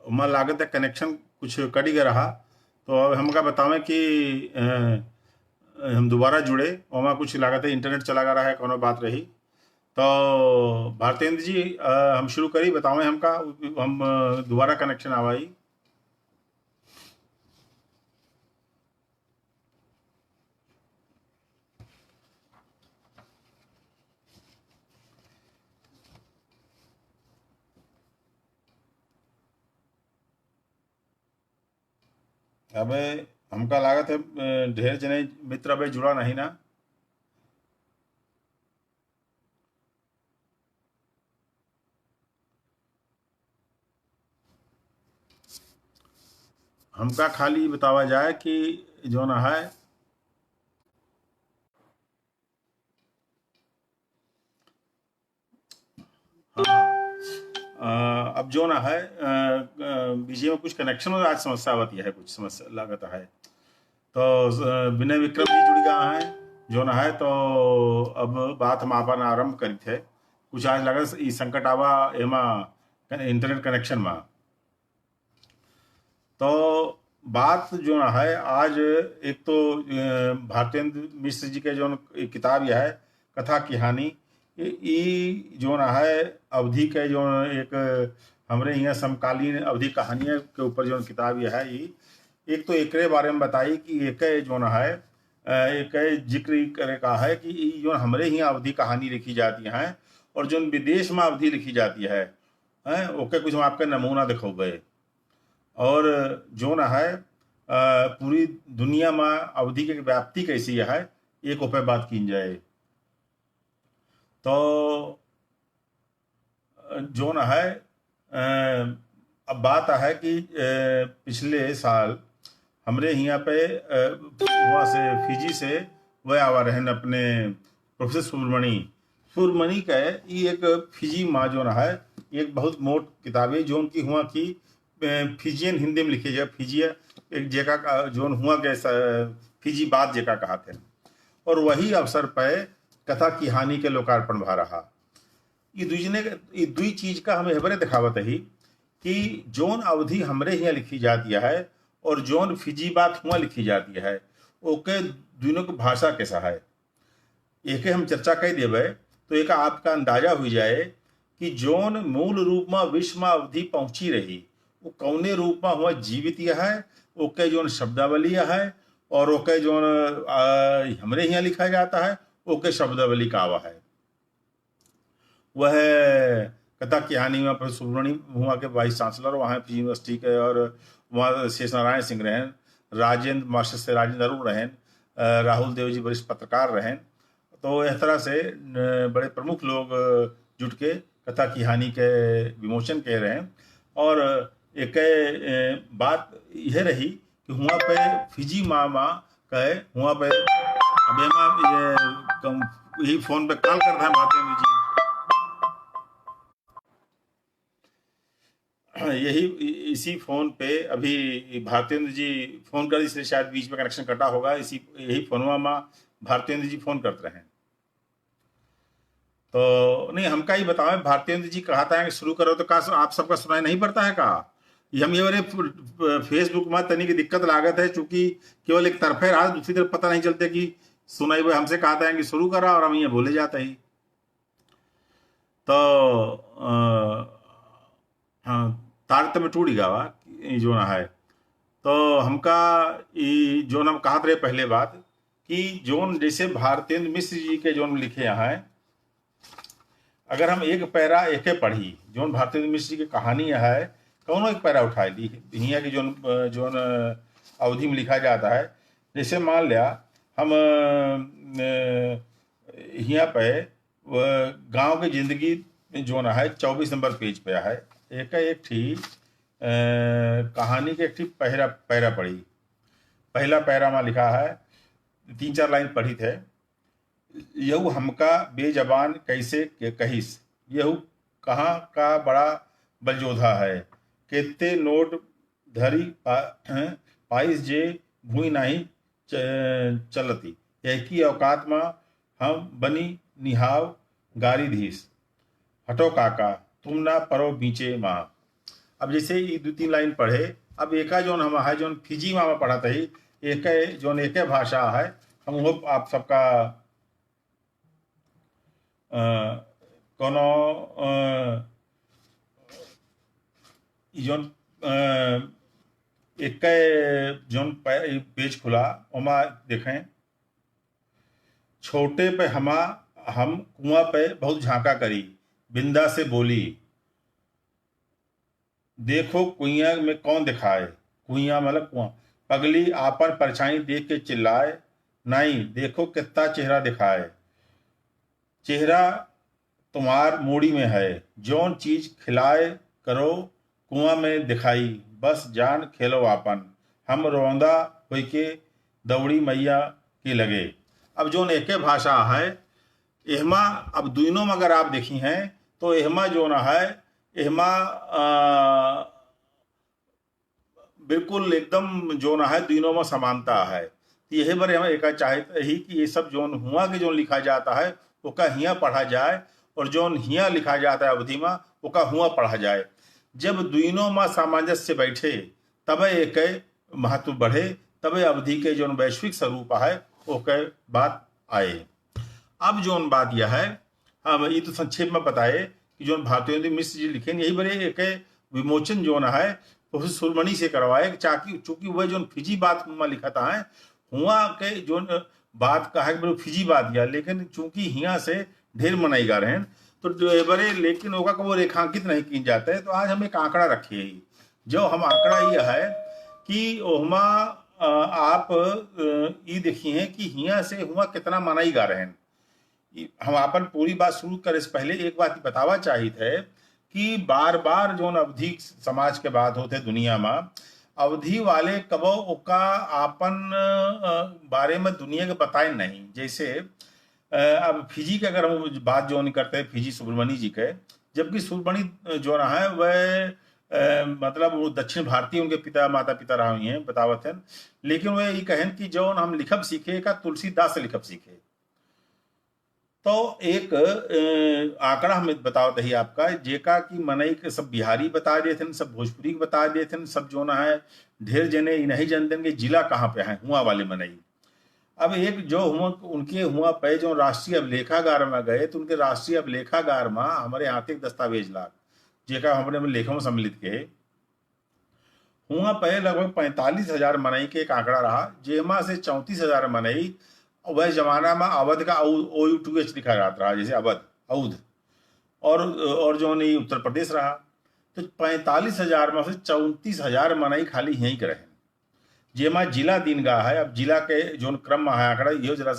मैं लागत है कनेक्शन कुछ कट गया रहा, तो अब हमका बतावें कि हम दोबारा जुड़े और मैं कुछ लागत है इंटरनेट चला गा रहा है, कोनो बात रही तो भारतेंद्र जी हम शुरू करी, बतावें हमका हम दोबारा कनेक्शन आवाई। अबे हमका लागत है ढेर जने मित्र अबे जुड़ा नहीं ना। हमका खाली बतावा जाए कि जो ना है अब जो ना है बीजे में कुछ कनेक्शन में आज समस्या होती है, कुछ समस्या लागत है तो विनय विक्रम जी जुड़ गया है जो ना है। तो अब बात हम आपन आरंभ करी थे, कुछ आज लगा ई संकट आवा एमा इंटरनेट कनेक्शन में। तो बात जो ना है आज एक तो भारतेंद्र मिश्र जी के जो किताब यह है कथा की हानि, ई जो ना है अवधि के जो एक हमरे यहाँ समकालीन अवधि कहानियों के ऊपर जो किताब यह है, ई एक तो एकरे बारे में बताई कि एक जो ना है एक जिक्र करे का है कि ई जो हमरे यहाँ अवधि कहानी लिखी जाती है और जो विदेश में अवधि लिखी जाती है ओके कुछ हम आपके नमूना दिखोगे। और जो ना है पूरी दुनिया में अवधि की व्याप्ति कैसी है एक ऊपर बात की जाए। तो जो ना है अब बात है कि पिछले साल हमरे यहाँ पे वहाँ से फिजी से वह आवा रहन अपने प्रोफेसर सुब्रमणी का ये एक फिजी माँ जो ना है एक बहुत मोट किताब है जो उनकी हुआ की फिजियन हिंदी में लिखी जाए, फिजिया एक जेका का जो हुआ के फिजी बात जेका कहा थे। और वही अवसर पर कथा की हानि के लोकार्पण भा रहा। ये दुई चीज का हमें हेबरे दिखावत ही कि जोन अवधि हमरे यहाँ लिखी जाती है और जोन फिजी बात हुआ लिखी जाती है ओके दोनों की भाषा कैसा है एक हम चर्चा कर देवे तो एक आपका अंदाजा हो जाए कि जोन मूल रूप में विश्व में अवधि पहुंची रही वो कौने रूप में हुआ जीवित यह है, ओके जोन शब्दावली है और ओके जोन हमरे यहाँ लिखा जाता है ओके शब्दावली का आवा है। वह कथा की हानि में प्रोफेसर सुब्रमणी हुआ के वाइस चांसलर वहाँ यूनिवर्सिटी के, और वहाँ शेष नारायण सिंह रहन, राजेंद्र मास्टर से राजेंद्र अरुण रहन, राहुल देव जी वरिष्ठ पत्रकार रहन। तो इस तरह से बड़े प्रमुख लोग जुट के कथा की हानि के विमोचन कह रहे हैं। और एक बात यह रही कि हुआ पे फिजी मामा कहे हुआ पे अबे यही फोन पे कॉल कर रहे हैं भारतेंद्र जी, यही इसी फोन पे अभी भारतेंद्र जी फोन कर, इसलिए शायद बीच में कनेक्शन कटा होगा। इसी यही फोनवा में भारतेंद्र जी फोन करते रहे। तो नहीं हमका ही बताओ भारतेंद्र जी कहता है कि शुरू करो तो का आप सबका सुनाई नहीं पड़ता है का? हम ये वाले फेसबुक में तनी की दिक्कत लागत है चूंकि केवल एक तरफे रहा, दूसरी तरफ पता नहीं चलते कि सुनाई हुए हमसे कहता है कि शुरू करा और हम ये बोले जाते ही। तो हाँ तारतम्य टूट गया जो ना है। तो हमका जोन हम कहते रहे पहले बात कि जोन जैसे भारतेंद्र मिश्र जी के जोन लिखे यहाँ है, अगर हम एक पैरा एक पढ़ी जोन भारतेंद्र मिश्र जी की कहानी है कौनो एक पैरा उठा ली यहाँ की जोन जोन अवधि में लिखा जाता है। जैसे मान लिया हम यहाँ पे गांव की जिंदगी जो ना है 24 नंबर पेज पे है एक ठीक कहानी के एक ठीक पैरा पढ़ी। पहला पैरा में लिखा है 3-4 लाइन पढ़ी थे। यहू हमका बेजबान कैसे के कहिस, यहू कहाँ का बड़ा बलजोधा है, केते नोट धरी पाइस जे भूई नहीं चलती, एक ही औकात में हम बनी निहाव गारी धीस, हटो काका तुम ना परो बीचे माँ। अब जैसे ये 2-3 लाइन पढ़े, अब एका जोन हम है जोन फिजी में पढ़ा था ही एक जोन एक भाषा है, हम वो आप सबका कोनो जोन एक जोन पेज खुला वमा देखें, छोटे पे हम कुआं पे बहुत झांका करी, बिंदा से बोली, देखो कुइया में कौन दिखाए, कुइया मतलब कुआं, पगली आपन परछाई देख के चिल्लाए, नहीं देखो कितना चेहरा दिखाए, चेहरा तुम्हार मूड़ी में है, जौन चीज खिलाए करो कुआं में दिखाई, बस जान खेलो आपन, हम रोंदा हुई के दौड़ी मैया की लगे। अब जोन एक भाषा है एहमा, अब दोनों में अगर आप देखी हैं तो एहमा जो ना है एहमा बिल्कुल एकदम जो ना है दोनों में समानता है। तो यही बार हम एक चाहते ही कि ये सब जोन हुआ के जो लिखा जाता है ओका हिया पढ़ा जाए, और जोन हिया लिखा जाता है अवधि में ओका हुआ पढ़ा जाए। जब दोनों में सामंजस्य बैठे तब एक महत्व बढ़े, तब अवधि के जो वैश्विक स्वरूप है ओके बात आए। अब जोन बात यह है, हम ये तो संक्षेप में बताए कि जो भारतेंदु मिश्र जी लिखे यही बड़े एक विमोचन जो है प्रोफेसर सुरमणि से करवाए, चूंकि वह जो फिजी बात में लिखा था है हुआ के जो बात का है बड़े फिजी बात या, लेकिन चूंकि हिया से ढेर मनाई गा रहे हैं तो बड़े, लेकिन होगा वो रेखांकित नहीं की जाते हैं। तो आज हम एक आंकड़ा रखे ही, जो हम आंकड़ा ये है कि ओहमा आप ये देखिए कि हिया से हुआ कितना मनाई गा रहे हैं। हम अपन पूरी बात शुरू करे से पहले एक बात बतावा चाहिए थे कि बार बार जो अवधि समाज के बात होते दुनिया में, अवधि वाले कबो ओका आपन बारे में दुनिया के बताए नहीं। जैसे अब फिजी के अगर हम बात जो नहीं करते फिजी सुब्रमण्य जी के, जबकि सुब्रमण्य जो रहा है वह मतलब वो दक्षिण भारतीय उनके पिता माता पिता रहा हुई हैं बतावत हैं, लेकिन वह ये कहें कि जो हम लिखब सीखे का तुलसीदास से लिखब सीखे। तो एक आंकड़ा हमें बतावत ही आपका जेका कि मनई के सब बिहारी बता दिए थे, सब भोजपुरी बता दिए थे, सब जो ना है ढेर जने नहीं जानते कि जिला कहाँ पे है हुआ वाले मनई। अब एक जो हुआ उनके हुआ पे जो राष्ट्रीय अभिलेखागार में गए तो उनके राष्ट्रीय अभिलेखागार में हमारे आर्थिक दस्तावेज लाग जेका हमारे लेखों में सम्मिलित के हुआ पे लगभग 45,000 मनई के एक आंकड़ा रहा, जेमा से 34,000 मनई वह जमाना में अवध का OU2H लिखा जाता रहा, जैसे अवध औध, और जो नहीं उत्तर प्रदेश रहा। तो 45,000 में से 34,000 मनई खाली यहीं के रहे, जेमा जिला दीनगा है। अब जिला के जो क्रम में है आंकड़ा ये जरा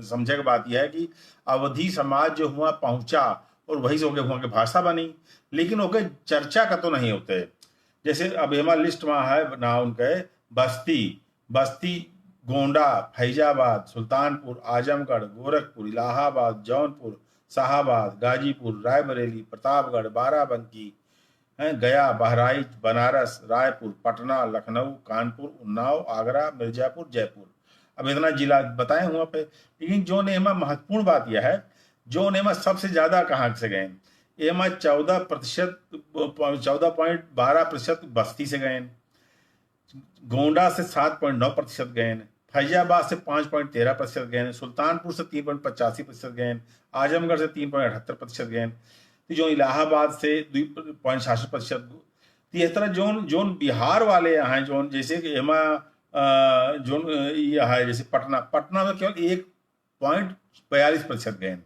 समझे की बात यह है कि अवधि समाज जो हुआ पहुंचा और वही से होके हुआ के भाषा बनी, लेकिन ओके चर्चा का तो नहीं होते। जैसे अब हेमा लिस्ट में है ना उनके बस्ती, गोंडा, फैजाबाद, सुल्तानपुर, आजमगढ़, गोरखपुर, इलाहाबाद, जौनपुर, शाहाबाद, गाजीपुर, रायबरेली, प्रतापगढ़, बाराबंकी, गया, बहराइच, बनारस, रायपुर, पटना, लखनऊ, कानपुर, उन्नाव, आगरा, मिर्जापुर, जयपुर। अब इतना जिला बताए हुआ पे, लेकिन जो नेमा महत्वपूर्ण बात यह है जो नेमा सबसे ज्यादा कहाँ से गए, एमा 14.12% बस्ती से गए, गोंडा से 7.9% गए, फैजाबाद से 5.13% गए, सुल्तानपुर से 3.85% गए, आजमगढ़ से 3.78% गए, तो जो इलाहाबाद से 2.66%। तो इस तरह जोन बिहार वाले यहाँ हैं जोन जैसे कि एमा जोन यह है जैसे पटना में केवल 1.42% गए।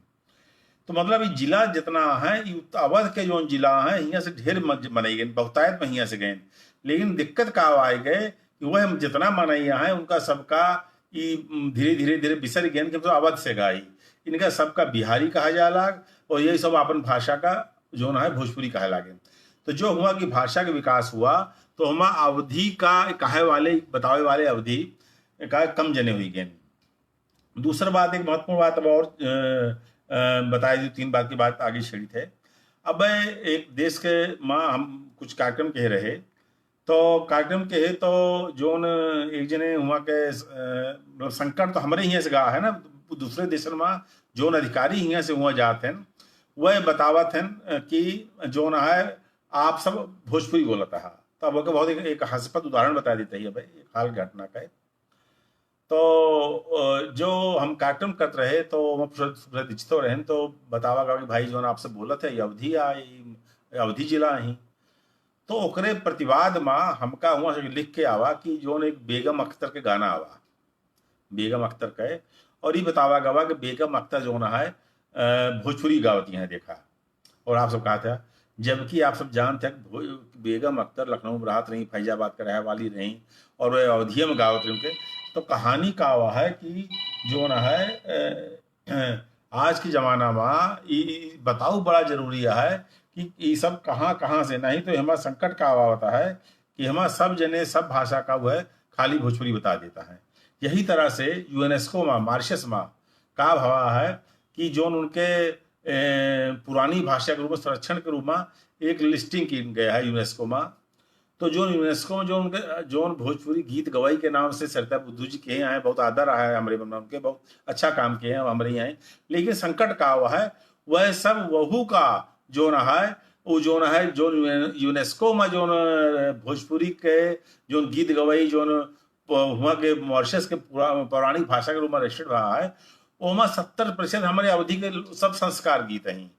तो मतलब ये जिला जितना है अवध के जो जिला है यहाँ से ढेर मनाई गए, बहुतायत में यहाँ से गए, लेकिन दिक्कत का आए गए कि वह जितना मनैया है उनका सबका धीरे धीरे बिसर गए कि तो अवध से गाई, इनका सबका बिहारी कहा जा लाग और यही सब अपन भाषा का जो ना है भोजपुरी कहे लागे। तो जो हुआ कि भाषा का विकास हुआ तो हम अवधि का कहे वाले बतावे वाले अवधि का कम जने हुई गए। दूसरा बात एक महत्वपूर्ण बात अब और बताई दी, 3 बात की बात आगे छेड़ी थे। अब एक देश के माँ हम कुछ कार्यक्रम कह रहे तो कार्यक्रम के तो जोन एक जने हुआ के संकट तो हमारे यहाँ से गा है ना, दूसरे देशन में जोन अधिकारी यहाँ से हुआ जाते हैं वह बतावत हैं कि जो न है आप सब भोजपुरी बोलता है। तो अब बहुत एक हास्यास्पद उदाहरण बता देते हैं भाई, एक हाल की घटना का है। तो जो हम कार्टून करते रहे तो दीक्षित रहे तो बतावा कि भाई जो आपसे बोलत है अवधि अवधि जिला ही। तो ओकरे प्रतिवाद में हमका वहाँ से लिख के आवा कि जो एक बेगम अख्तर के गाना आवा, बेगम अख्तर का, और ये बतावा गवा कि बेगम अख्तर जो ना है भोजपुरी गावती हैं देखा। और आप सब कहा था, जबकि आप सब जानते हैं कि बेगम अख्तर लखनऊ में राहत रही, फैजाबाद का रहने वाली रही, और वह अवधिया में गावत रही उनके। तो कहानी का हुआ है कि जो ना है आज के ज़माना में बताओ बड़ा जरूरी है कि ये सब कहाँ कहाँ से, नहीं तो हमारा संकट का हुआ होता है कि हमारा सब जने सब भाषा का वो है खाली भोजपुरी बता देता है। यही तरह से यूनेस्को में मॉरिशस में का भावा है कि जो उनके पुरानी भाषा के रूप में संरक्षण के रूप में एक लिस्टिंग की गया है यूनेस्को में। तो जो यूनेस्को में जो उनके जो भोजपुरी गीत गवाई के नाम से सरिता बुद्धू जी के यहाँ बहुत आदर रहा है, हमारे उनके बहुत अच्छा काम किए हैं हमारे यहाँ। लेकिन संकट का हुआ है वह सब वहू का जो न है वो जो न है जो यूनेस्को में जो भोजपुरी के जो गीत गवाई जो वहाँ के मॉरिशस के पौराणिक भाषा के रूप में रजिस्टर्ड रहा है, वहाँ 70% हमारे अवधि के सब संस्कार गीत हैं।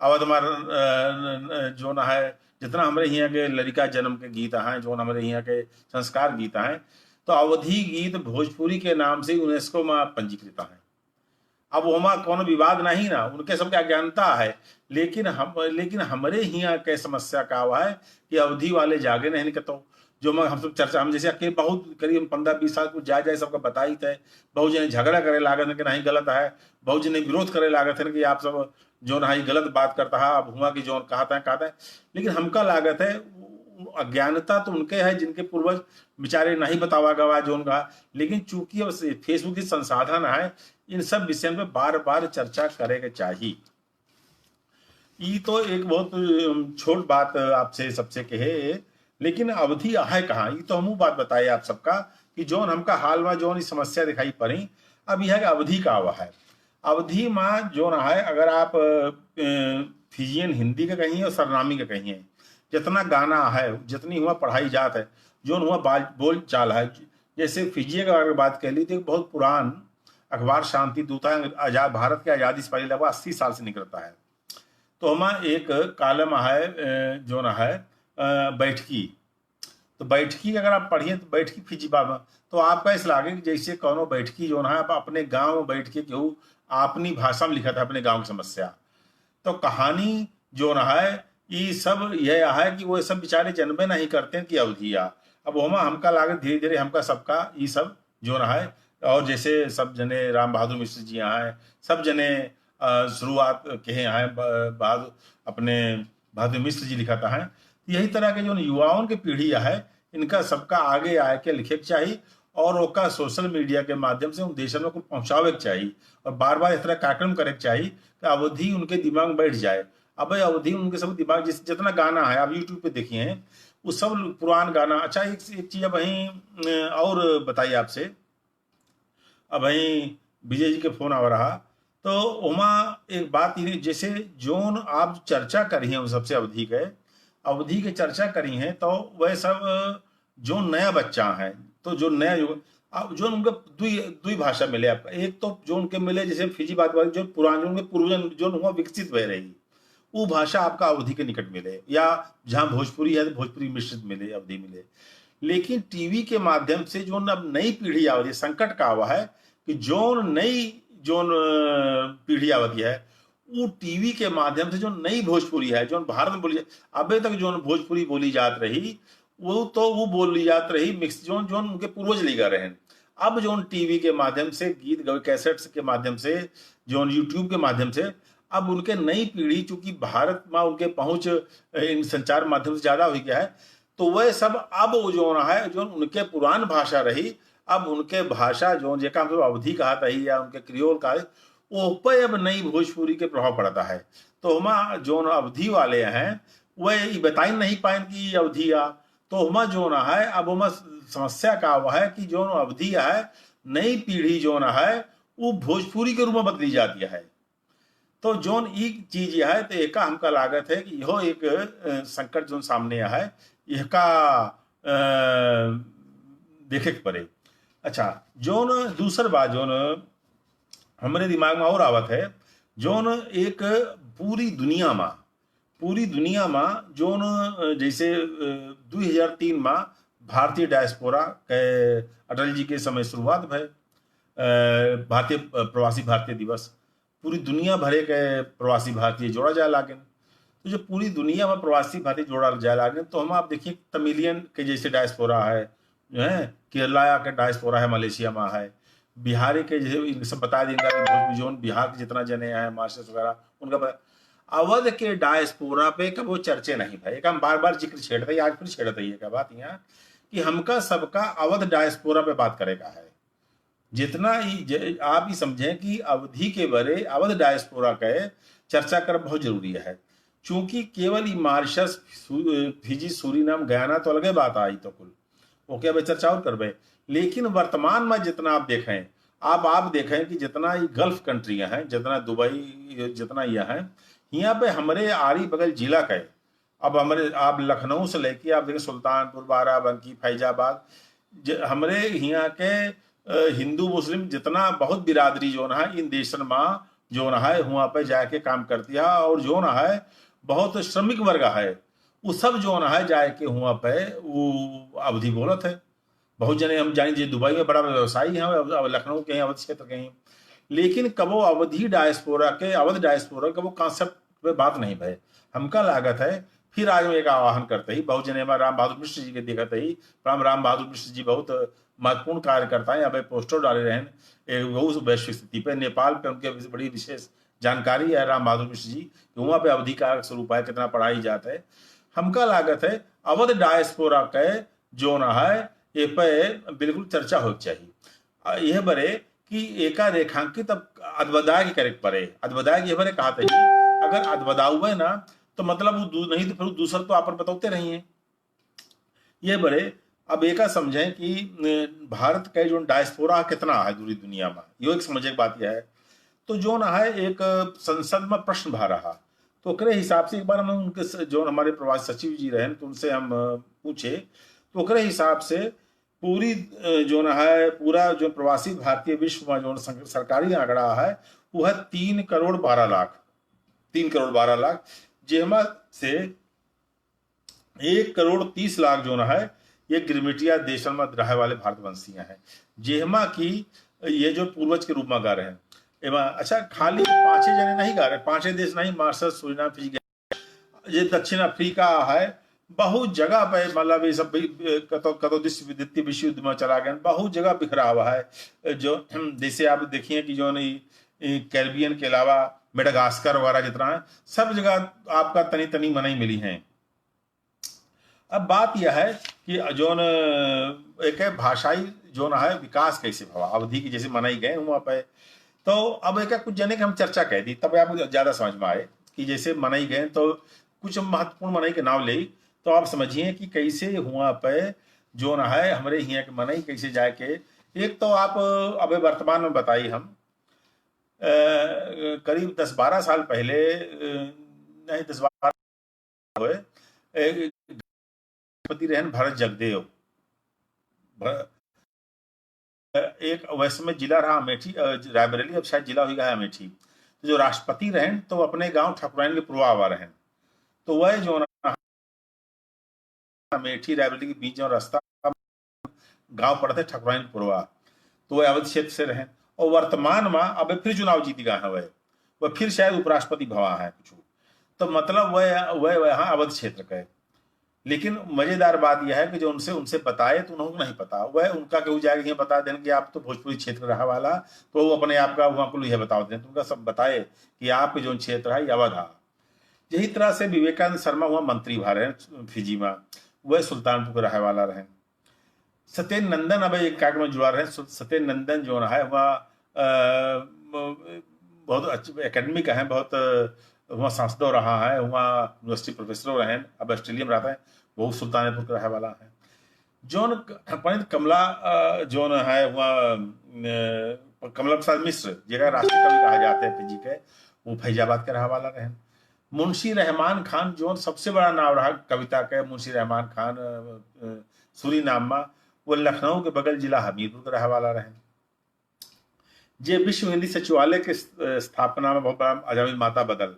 अवध में जो न है जितना हमारे यहाँ के लड़का जन्म के गीत हैं, जो हमारे यहाँ के संस्कार गीत हैं, तो अवधि गीत भोजपुरी के नाम से यूनेस्को में पंजीकृत हैं। अब वहाँ कौन विवाद नहीं ना, उनके सबके अज्ञानता है। लेकिन हमारे यहाँ के समस्या का हुआ है कि अवधि वाले जागे नहीं तो जो हम सब चर्चा हम जैसे अकेले बहुत करीब 15-20 साल कुछ जाए सबका बताई थे। बहुत जने झगड़ा करे लागत कि नहीं गलत है, बहुत जने विरोध करे लागत है कि आप सब जो ना गलत बात करता है, अब हुआ कि जो कहता है। लेकिन हमका लागत है अज्ञानता तो उनके है जिनके पूर्वज बेचारे नहीं बतावा गवा जो उनका। लेकिन चूंकि अब फेसबुक की संसाधन है, इन सब विषय में बार बार चर्चा करे के चाहिए। ये तो एक बहुत छोट बात आपसे सबसे कहे, लेकिन अवधि है कहाँ, ये तो हमू बात बताए आप सबका कि जोन हमका हाल में जोन समस्या दिखाई पड़ी। अब यह अवधि का हुआ है, अवधि में जो ना है अगर आप फिजियन हिंदी का कहिए और सरनामी का कहिए, जितना गाना है जितनी हुआ पढ़ाई जात है जो हुआ बोल चाल है। जैसे फिजिया की अगर बात कर ली तो बहुत पुरान अखबार शांति दूत है, आजाद भारत के आज़ादी से पहले लगभग 80 साल से निकलता है। तो हमारा एक कालम है जो ना है बैठकी। तो बैठकी अगर आप पढ़िए तो बैठकी फिजी में तो आपका ऐसा लगे कि जैसे कौनो बैठकी जो है आप अपने गांव में बैठ के केहू अपनी भाषा में लिखा था अपने गांव की समस्या। तो कहानी जो ना है ये सब यह है कि वो सब बेचारे जन्मे नहीं करते हैं कि अवधिया। अब वहाँ हमका लागे धीरे धीरे हमका सबका ये सब जो ना है, और जैसे सब जने राम बहादुर मिश्र जी यहाँ हैं, सब जने शुरुआत के हैं बहादुर अपने बहादुर मिश्र जी लिखाता है। यही तरह के जो युवाओं की पीढ़ी है इनका सबका आगे आए के लिखे के चाहिए और ओका सोशल मीडिया के माध्यम से उन देशों में को पहुंचावे के चाहिए और बार बार इस तरह कार्यक्रम करे के चाहिए कि अवधि उनके दिमाग में बैठ जाए। अब अवधि उनके सब दिमाग जितना गाना है आप यूट्यूब पे देखिए हैं वो सब पुरान गाना। अच्छा एक चीज अब वहीं और बताइए आपसे, अब वहीं विजय जी के फोन आ रहा तो वहाँ एक बात ये जैसे जोन आप चर्चा करी है सबसे अवधि के चर्चा करी है तो वह सब जो नया बच्चा है तो जो नया युग जो उनके दुई भाषा मिले आपका। एक तो जो उनके मिले जैसे फिजी बात जो पुराने उनके पूर्वजन जो हुआ विकसित भय रही वो भाषा आपका अवधि के निकट मिले, या जहाँ भोजपुरी है तो भोजपुरी मिश्रित मिले अवधि मिले। लेकिन टीवी के माध्यम से जो अब नई पीढ़ी आवती संकट का हुआ है कि जो नई जो पीढ़ी आवती है वो टीवी के माध्यम से जो नई भोजपुरी है जो भारत में बोली अबे तक जो भोजपुरी बोली जात रही वो बोली जात रही मिक्स जो उनके पूर्वज ले रहे हैं। अब जो टीवी के माध्यम से गीत कैसेट्स के माध्यम से जो यूट्यूब के माध्यम से अब उनके नई पीढ़ी चूंकि भारत में उनके पहुंच इन संचार माध्यम से ज्यादा हो गया है तो वह सब अब जो है जो उनके पुरान भाषा रही अब उनके भाषा जो जेका हम अवधि कहा था या उनके क्रियोल का वो पे अब नई भोजपुरी के प्रभाव पड़ता है। तो हम जो अवधि वाले हैं वह बताई नहीं पाए कि अवधि आ तो हम जो ना है अब हम समस्या का हुआ है कि जो अवधि है नई पीढ़ी जो ना है वो भोजपुरी के रूप में बदली जाती है। तो जोन एक चीज यह है तो एका हमका लागत है कि यो एक संकट जोन सामने है इसका देखे के पड़े। अच्छा, जोन दूसर बात जोन हमारे दिमाग में और आवत है, जोन एक पूरी दुनिया में जोन जैसे 2003 में भारतीय डायस्पोरा के अटल जी के समय शुरुआत भय भारतीय प्रवासी भारतीय दिवस, पूरी दुनिया भरे के प्रवासी भारतीय जोड़ा जाए लागन। तो जो पूरी दुनिया में प्रवासी भारतीय जोड़ा जाए लागन, तो हम आप देखिए तमिलियन के जैसे डायस्पोरा है, जो है केरला के डायस्पोरा है, मलेशिया में है, बिहारी के जैसे सब बता देंगे जोन बिहार के जितना जने हैं मास्टर्स वगैरह उनका। अवध के डायस्पोरा पे कब वो चर्चे नहीं भाई, हम बार बार जिक्र छेड़ते आज फिर छेड़ते ही क्या बात यहाँ कि हमका सबका अवध डायस्पोरा पे बात करेगा है। जितना ही आप ही समझें कि अवधि के बारे अवध डायस्पोरा का चर्चा कर बहुत जरूरी है, क्योंकि केवल ही मॉरिशस फिजी सूरीनाम गयाना तो अलग बात आई तो कुल ओके अब चर्चा और करबे। लेकिन वर्तमान में जितना आप देखें आप देखें कि जितना ये गल्फ कंट्रियां हैं, जितना दुबई जितना यह है, यहाँ पे हमारे आरी बगल जिला का है। अब हमारे आप लखनऊ से लेके आप देखें सुल्तानपुर, बाराबंकी, फैजाबाद, हमारे यहाँ के हिंदू मुस्लिम जितना बहुत बिरादरी जो है इन देशन में जो है वहाँ पे जाके काम करती है, और जो है बहुत श्रमिक वर्ग है वो सब जो है जाके वहाँ पे वो अवधि बोलत है। बहुत जने हम जानी जी दुबई में बड़ा व्यवसायी हैं, अब लखनऊ के हैं, अवध क्षेत्र के हैं, लेकिन कबो अवधि डायस्पोरा के अवध डायस्पोरा का वो कॉन्सेप्ट पे बात नहीं भय। हमका लागत है फिर आज में एक आह्वान करते ही बहुत जने राम बहादुर मिश्र जी के देखते ही राम बहादुर मिश्र जी बहुत महत्वपूर्ण कार्य करता है। अब पोस्टर डाले रहे हैं वैश्विक स्थिति पे, नेपाल पे उनके बड़ी विशेष जानकारी है राम बहादुर मिश्र जी, वहाँ पे अवधि का स्वरूप है, कितना पढ़ाई जाता है। हमका लागत है अवध डायस्पोरा के जो न है ये पे बिल्कुल चर्चा हो चाहिए। यह बरे कि एका रेखांकित अब अद्वदाय करे पड़े, अद्वदाय ये बरे कहा था अगर अद्वदा हुए ना तो मतलब वो नहीं तो फिर दूसरा तो आप बताते रही हैं। ये बरे अब एक समझें कि भारत का जो डायस्पोरा कितना है दूरी दुनिया में, यो एक समझे बात यह है। तो जो ना है एक संसद में प्रश्न भा रहा, तो ओकरे हिसाब से एक बार हम उनके जो हमारे प्रवासी सचिव जी रहे तो उनसे हम पूछे, तो ओकरे हिसाब से पूरी जो ना है पूरा जो प्रवासी भारतीय विश्व में जो सरकारी आंकड़ा है वो है 3,12,00,000, 3,12,00,000, जेमा से 1,30,00,000 जो ना है ये गिरमिटिया देशन में रहे वाले भारतवंशियां हैं, जेमा की ये जो पूर्वज के रूप में गा रहे हैं। एवं अच्छा खाली 5 जने नहीं गा रहे, 5 देश नहीं, मॉरिशस, सूरीनाम, फिजी, ये दक्षिण अफ्रीका है, बहुत जगह पे मतलब ये सब कतो द्वितीय विश्व युद्ध में चला गया, बहुत जगह बिखरा हुआ है। जो जैसे आप देखिए कि जो नहीं कैरिबियन के अलावा मेडागास्कर वगैरह जितना है सब जगह आपका तनी तनी मनाई मिली हैं। अब बात यह है कि जो एक भाषाई जो न है विकास कैसे भवा अवधि की जैसे मनाई गए वहां पे, तो अब एक कुछ जने की हम चर्चा कह दी तब आपको ज्यादा समझ में आए कि जैसे मनाई गए तो कुछ महत्वपूर्ण मनाई के नाम ले, तो आप समझिए कि कैसे हुआ पे जो न है हमारे यहाँ के मनाई कैसे जाके। एक तो आप अब वर्तमान में बताइए, हम करीब 10-12 साल पहले नहीं 10-12 हुए पति रहन भरत जगदेव, एक वैसे में जिला रहा अमेठी, रायबरेली अब शायद जिला हो गया है अमेठी। तो जो राष्ट्रपति रहन तो अपने गांव ठकुराइन के पूर्वावा रहन, तो वह जो अमेठी रायबरेली के बीच जो रास्ता गांव पड़ते ठकुराइन पूर्वा, तो वह अवध क्षेत्र से रहें, और वर्तमान में अब फिर चुनाव जीती गए हैं, वह फिर शायद उपराष्ट्रपति भवा है कुछ, तो मतलब वह यहाँ अवध क्षेत्र का है। लेकिन मजेदार बात यह है कि जो उनसे बताए तो उन्होंने नहीं पता, वह उनका केहू जाएगा ये बता दें कि आप तो भोजपुरी क्षेत्र रहा वाला, तो वो अपने आप का वहां को यह बता दें, तो उनका सब बताए कि आप जो क्षेत्र है अवध है। यही तरह से विवेकानंद शर्मा हुआ मंत्री भा रहे फिजी में, वह सुल्तानपुर के रहे वाला रहे। सत्येंद्र नंदन अब एक कार्यक्रम में जुड़ा रहे, सत्येंद्र नंदन जो है वह बहुत अच्छे एकेडमिक है, बहुत वहाँ सांसद रहा है, वहाँ यूनिवर्सिटी प्रोफेसर रहे, अब ऑस्ट्रेलिया में रहता है, वो सुल्तानपुर का रहने वाला है। जोन पंडित कमला जोन है वहाँ कमला प्रसाद मिश्र जगह राष्ट्रीय कवि कहा जाते हैं फिजी के, वो फैजाबाद के रहा वाला रहन। मुंशी रहमान खान जो सबसे बड़ा नाम रहा कविता के, मुंशी रहमान खान सूरीनाम में, वो लखनऊ के बगल जिला हमीरपुर के रहा वाला रहन। जे विश्व हिंदी सचिवालय के स्थापना में बहुत बड़ा अजामिल माता बदल,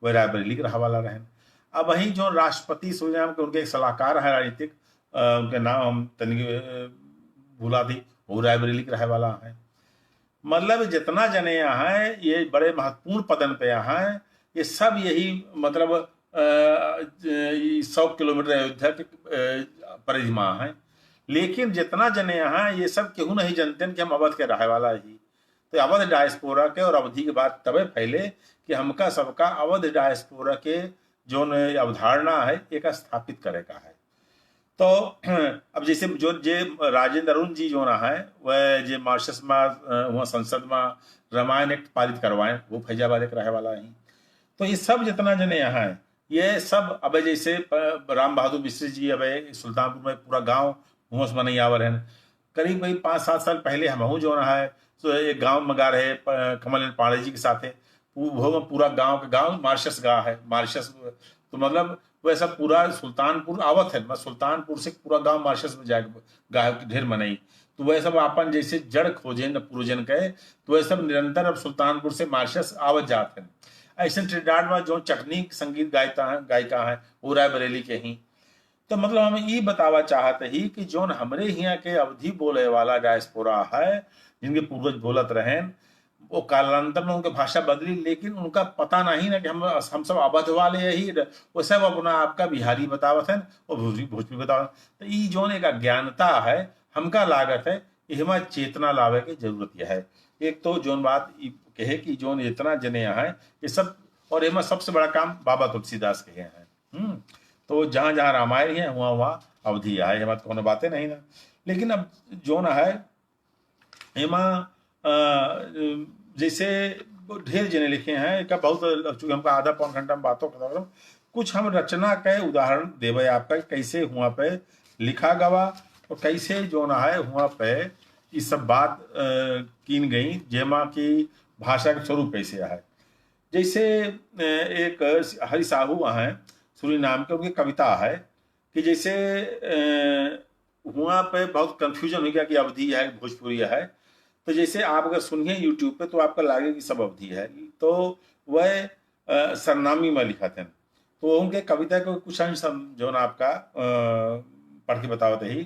वह रायबरेली के रहा वाला रहन। अब वहीं जो राष्ट्रपति सूरीनाम के उनके एक सलाहकार है राजनीतिक, उनके नाम हम तनिक भूला थी, वो रायबरेली के रहे वाला है। मतलब जितना जने यहाँ है ये बड़े महत्वपूर्ण पदन पे यहाँ है, ये सब यही मतलब 100 किलोमीटर अयोध्या के परिधि में है। लेकिन जितना जने यहाँ ये सब केहू नहीं जानते कि हम अवध के रहे वाला ही। तो अवध डायस्पोरा के और अवधि के बाद तबे फैले कि हमका सबका अवध डायस्पोरा के जो अवधारणा है एक स्थापित करे का है। तो अब जैसे जो जे राजेंद्र अरुण जी जो ना है वह जे मॉरिशस में वहाँ संसद में रामायण एक्ट पारित करवाएं, वो फैजाबाद एक रहे वाला ही। तो ये सब जितना जने यहाँ है ये सब, अब जैसे राम बहादुर मिश्र जी अब सुल्तानपुर में पूरा गांव हुआ में नहीं आवर है। करीब करीब 5-7 साल पहले हम जो रहा है तो एक गांव में गा रहे कमल पांडे जी के साथ पूरा गांव मॉरिशस गा है। मॉरिशस तो मतलब वैसा पूरा सुल्तानपुर आवत है, मैं सुल्तानपुर से पूरा गांव मॉरिशस में जाए गाय ढेर मनई। तो वह सब अपन जैसे जड़ खोजे न पूर्वजन के, तो वह सब निरंतर अब सुल्तानपुर से मॉरिशस आवत जाते हैं। ऐसे ट्रिनिडाद में जो चटनी संगीत गायिका है वो रायबरेली के ही। तो मतलब हम ये बतावा चाहते ही कि जो हमरे यहाँ के अवधि बोले वाला डायस्पोरा है, जिनके पूर्वज बोलत रहे, वो कालांतर में उनके भाषा बदली, लेकिन उनका पता नहीं ना कि हम सब अवध वाले ही, वो सब अपना आपका बिहारी बतावत है और भोजपुरी बतावत। तो ये जो एक अज्ञानता है हमका लागत है, इहमा चेतना लावे की जरूरत यह है। एक तो जोन बात कहे कि जोन इतना जने है ये सब, और इहमा सबसे बड़ा काम बाबा तुलसीदास के हैं। तो जहाँ जहाँ रामायण है वहाँ अवधि है, ये बात कोनो बातें नहीं ना। लेकिन अब जो ना है एमा जैसे ढेर जने लिखे हैं एक बहुत, चूंकि हमका आधा पौन घंटा में बातों कर, कुछ हम रचना के उदाहरण देवे आपका कैसे हुआ पे लिखा गवा और कैसे जो ना है हुआ पे ये सब बात कीन गई, जेमा की भाषा का स्वरूप कैसे है। जैसे एक हरि साहू हैं सूरीनाम के, उनकी कविता है कि जैसे वहाँ पे बहुत कंफ्यूजन हो गया कि अवधि है भोजपुरी है। तो जैसे आप अगर सुनिए यूट्यूब पे तो आपको लगे कि सब अवधि है, तो वह सरनामी में लिखा थे। तो उनके कविता को कुछ अंश जो ना आपका पढ़ के बतावते ही,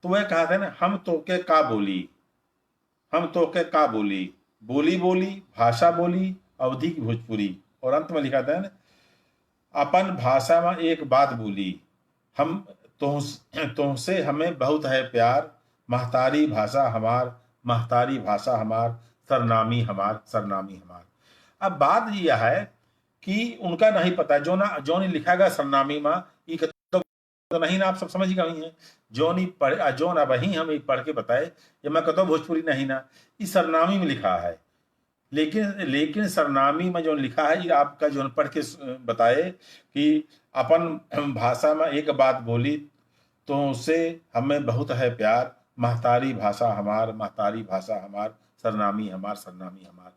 तो वह कहा था ना, हम तो के का बोली, हम तो के का बोली, बोली बोली भाषा बोली अवधि की भोजपुरी। और अंत में लिखा था ना, अपन भाषा में एक बात बोली, हम तुमसे हमें बहुत है प्यार, महतारी भाषा हमार, महतारी भाषा हमार, सरनामी हमार, सरनामी हमार। अब बात यह है कि उनका नहीं पता जो नहीं लिखा गया सरनामी में, तो नहीं ना, आप सब समझ गए हैं। जो नहीं पढ़े जो ना वही हम पढ़ के बताए, ये मैं कहता हूँ भोजपुरी नहीं ना, इस सरनामी में लिखा है। लेकिन सरनामी में जो लिखा है ये आपका जो पढ़ के बताए कि अपन भाषा में एक बात बोली, तो उससे हमें बहुत है प्यार, महतारी भाषा हमार, महतारी भाषा हमार, सरनामी हमार, सरनामी हमार।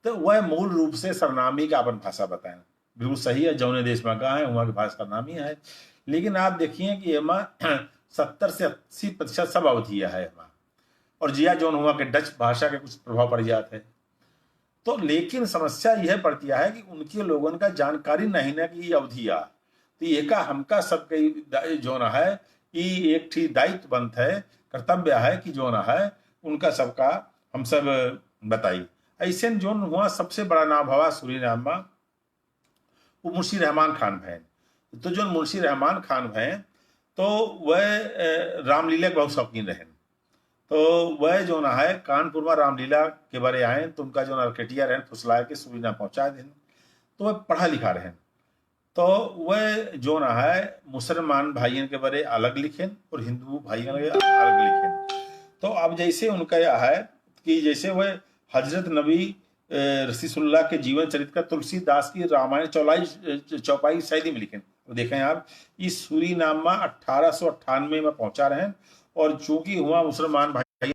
तो वह मूल रूप से सरनामी का अपन भाषा बताएं, बिल्कुल सही है। जौने देश में कहा है वहाँ की भाषा सरनामी है। लेकिन आप देखिए कि एमा 70 से 80% सब अवधिया है एमा, और जिया जौन हुआ कि डच भाषा के कुछ प्रभाव पड़ जाते हैं। तो लेकिन समस्या यह पड़ती है कि उनके लोगों का जानकारी नहीं ना कि अवधिया। तो ये का हमका सबके जो ना है ये एक ठीक दायित्व बनता है, कर्तव्य है कि जो ना है उनका सबका हम सब बताई। ऐसे जो हुआ सबसे बड़ा नाम हवा सूरीनाम में वो मुंशी रहमान खान भैन। तो जो मुंशी रहमान खान भैन तो वह रामलीला के बहुत शौकीन रहे। तो वह जो ना है कानपुर में रामलीला के बारे आए, तो उनका जो नरकटिया रहन फुसला के सूरीनाम पहुंचा दें। तो वह पढ़ा लिखा रहें, तो वह जो ना है मुसलमान भाइयों के बारे अलग लिखें और हिंदू भाइयों के अलग लिखें। तो अब जैसे उनका यह है कि जैसे वह हजरत नबी रसीसुल्लाह के जीवन चरित्र का तुलसीदास की रामायण चौपाई शैली में लिखें। देखें आप इस सूरीनाम में 1898 में पहुंचा रहे हैं, और चूंकि हुआ मुसलमान भाई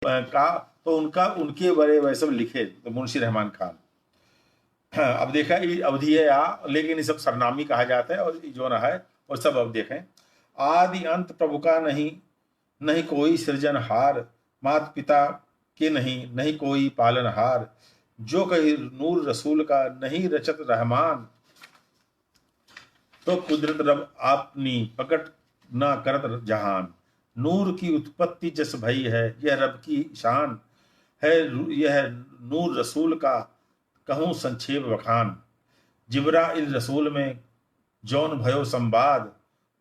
का तो उनके बड़े वह सब लिखे तो मुंशी रहमान खान। हाँ, अब देखा ये अवधि है लेकिन ये सब सरनामी कहा जाता है और जो ना है वो सब अब देखें। आदि अंत प्रभु का नहीं, नहीं कोई सृजनहार, माता पिता के नहीं, नहीं कोई पालनहार, जो कही नूर रसूल का नहीं रचत रहमान, तो कुदरत रब आपनी प्रकट ना करत जहान, नूर की उत्पत्ति जस भई है यह रब की शान है, यह नूर रसूल का कहूँ संक्षेप बखान, जिब्राइल रसूल में जौन भयो संवाद,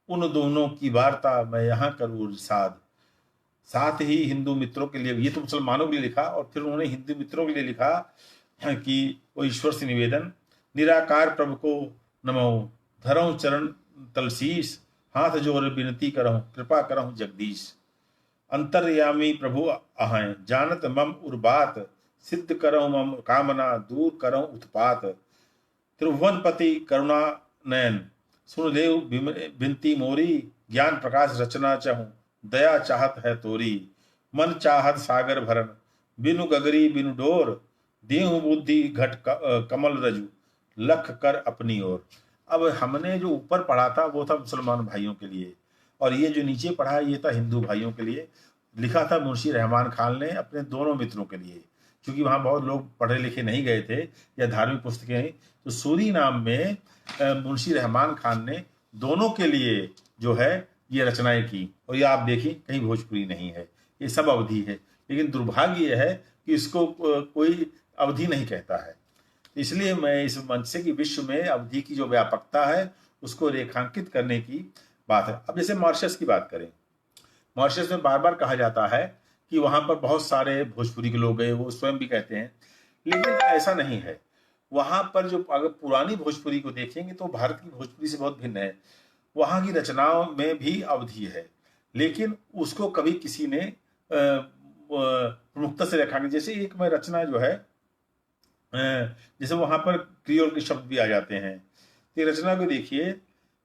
उन दोनों की वार्ता मैं यहाँ करूँ इरशाद। साथ ही हिंदू मित्रों के लिए, ये तो मुसलमानों के लिए लिखा और फिर उन्होंने हिंदू मित्रों के लिए लिखा कि वो ईश्वर से निवेदन, निराकार प्रभु को नमो, धरऊं चरण तलशीस, हाथ जोड़ विनती करऊं कृपा करऊं जगदीश, अंतर्यामी प्रभु आहें जानत मम उर्बात, सिद्ध करऊं मम कामना दूर करऊं उत्पात, त्रिभुवनपति करुणा नयन सुन लेव बिनती मोरी, ज्ञान प्रकाश रचना चाहूं दया चाहत है तोरी, मन चाहत सागर भरन बिनु गगरी बिनु डोर, देहु बुद्धि घट कमल रजु लख कर अपनी ओर। अब हमने जो ऊपर पढ़ा था वो था मुसलमान भाइयों के लिए और ये जो नीचे पढ़ा है ये था हिंदू भाइयों के लिए। लिखा था मुंशी रहमान खान ने अपने दोनों मित्रों के लिए, क्योंकि वहाँ बहुत लोग पढ़े लिखे नहीं गए थे या धार्मिक पुस्तकें, तो सूरी नाम में मुंशी रहमान खान ने दोनों के लिए जो है ये रचनाएं की। और ये आप देखिए कहीं भोजपुरी नहीं है, ये सब अवधि है, लेकिन दुर्भाग्य यह है कि इसको कोई अवधि नहीं कहता है। इसलिए मैं इस मंच से कि विश्व में अवधि की जो व्यापकता है उसको रेखांकित करने की बात है। अब जैसे मॉरिशस की बात करें, मॉरिशस में बार बार कहा जाता है कि वहां पर बहुत सारे भोजपुरी के लोग गए, वो स्वयं भी कहते हैं, लेकिन ऐसा नहीं है। वहां पर जो अगर पुरानी भोजपुरी को देखेंगे तो भारत की भोजपुरी से बहुत भिन्न है। वहां की रचनाओं में भी अवधि है, लेकिन उसको कभी किसी ने प्रमुखता से रेखांकित, जैसे एक में रचना जो है जैसे वहां पर क्रियोल के शब्द भी आ जाते हैं। तो रचना को देखिए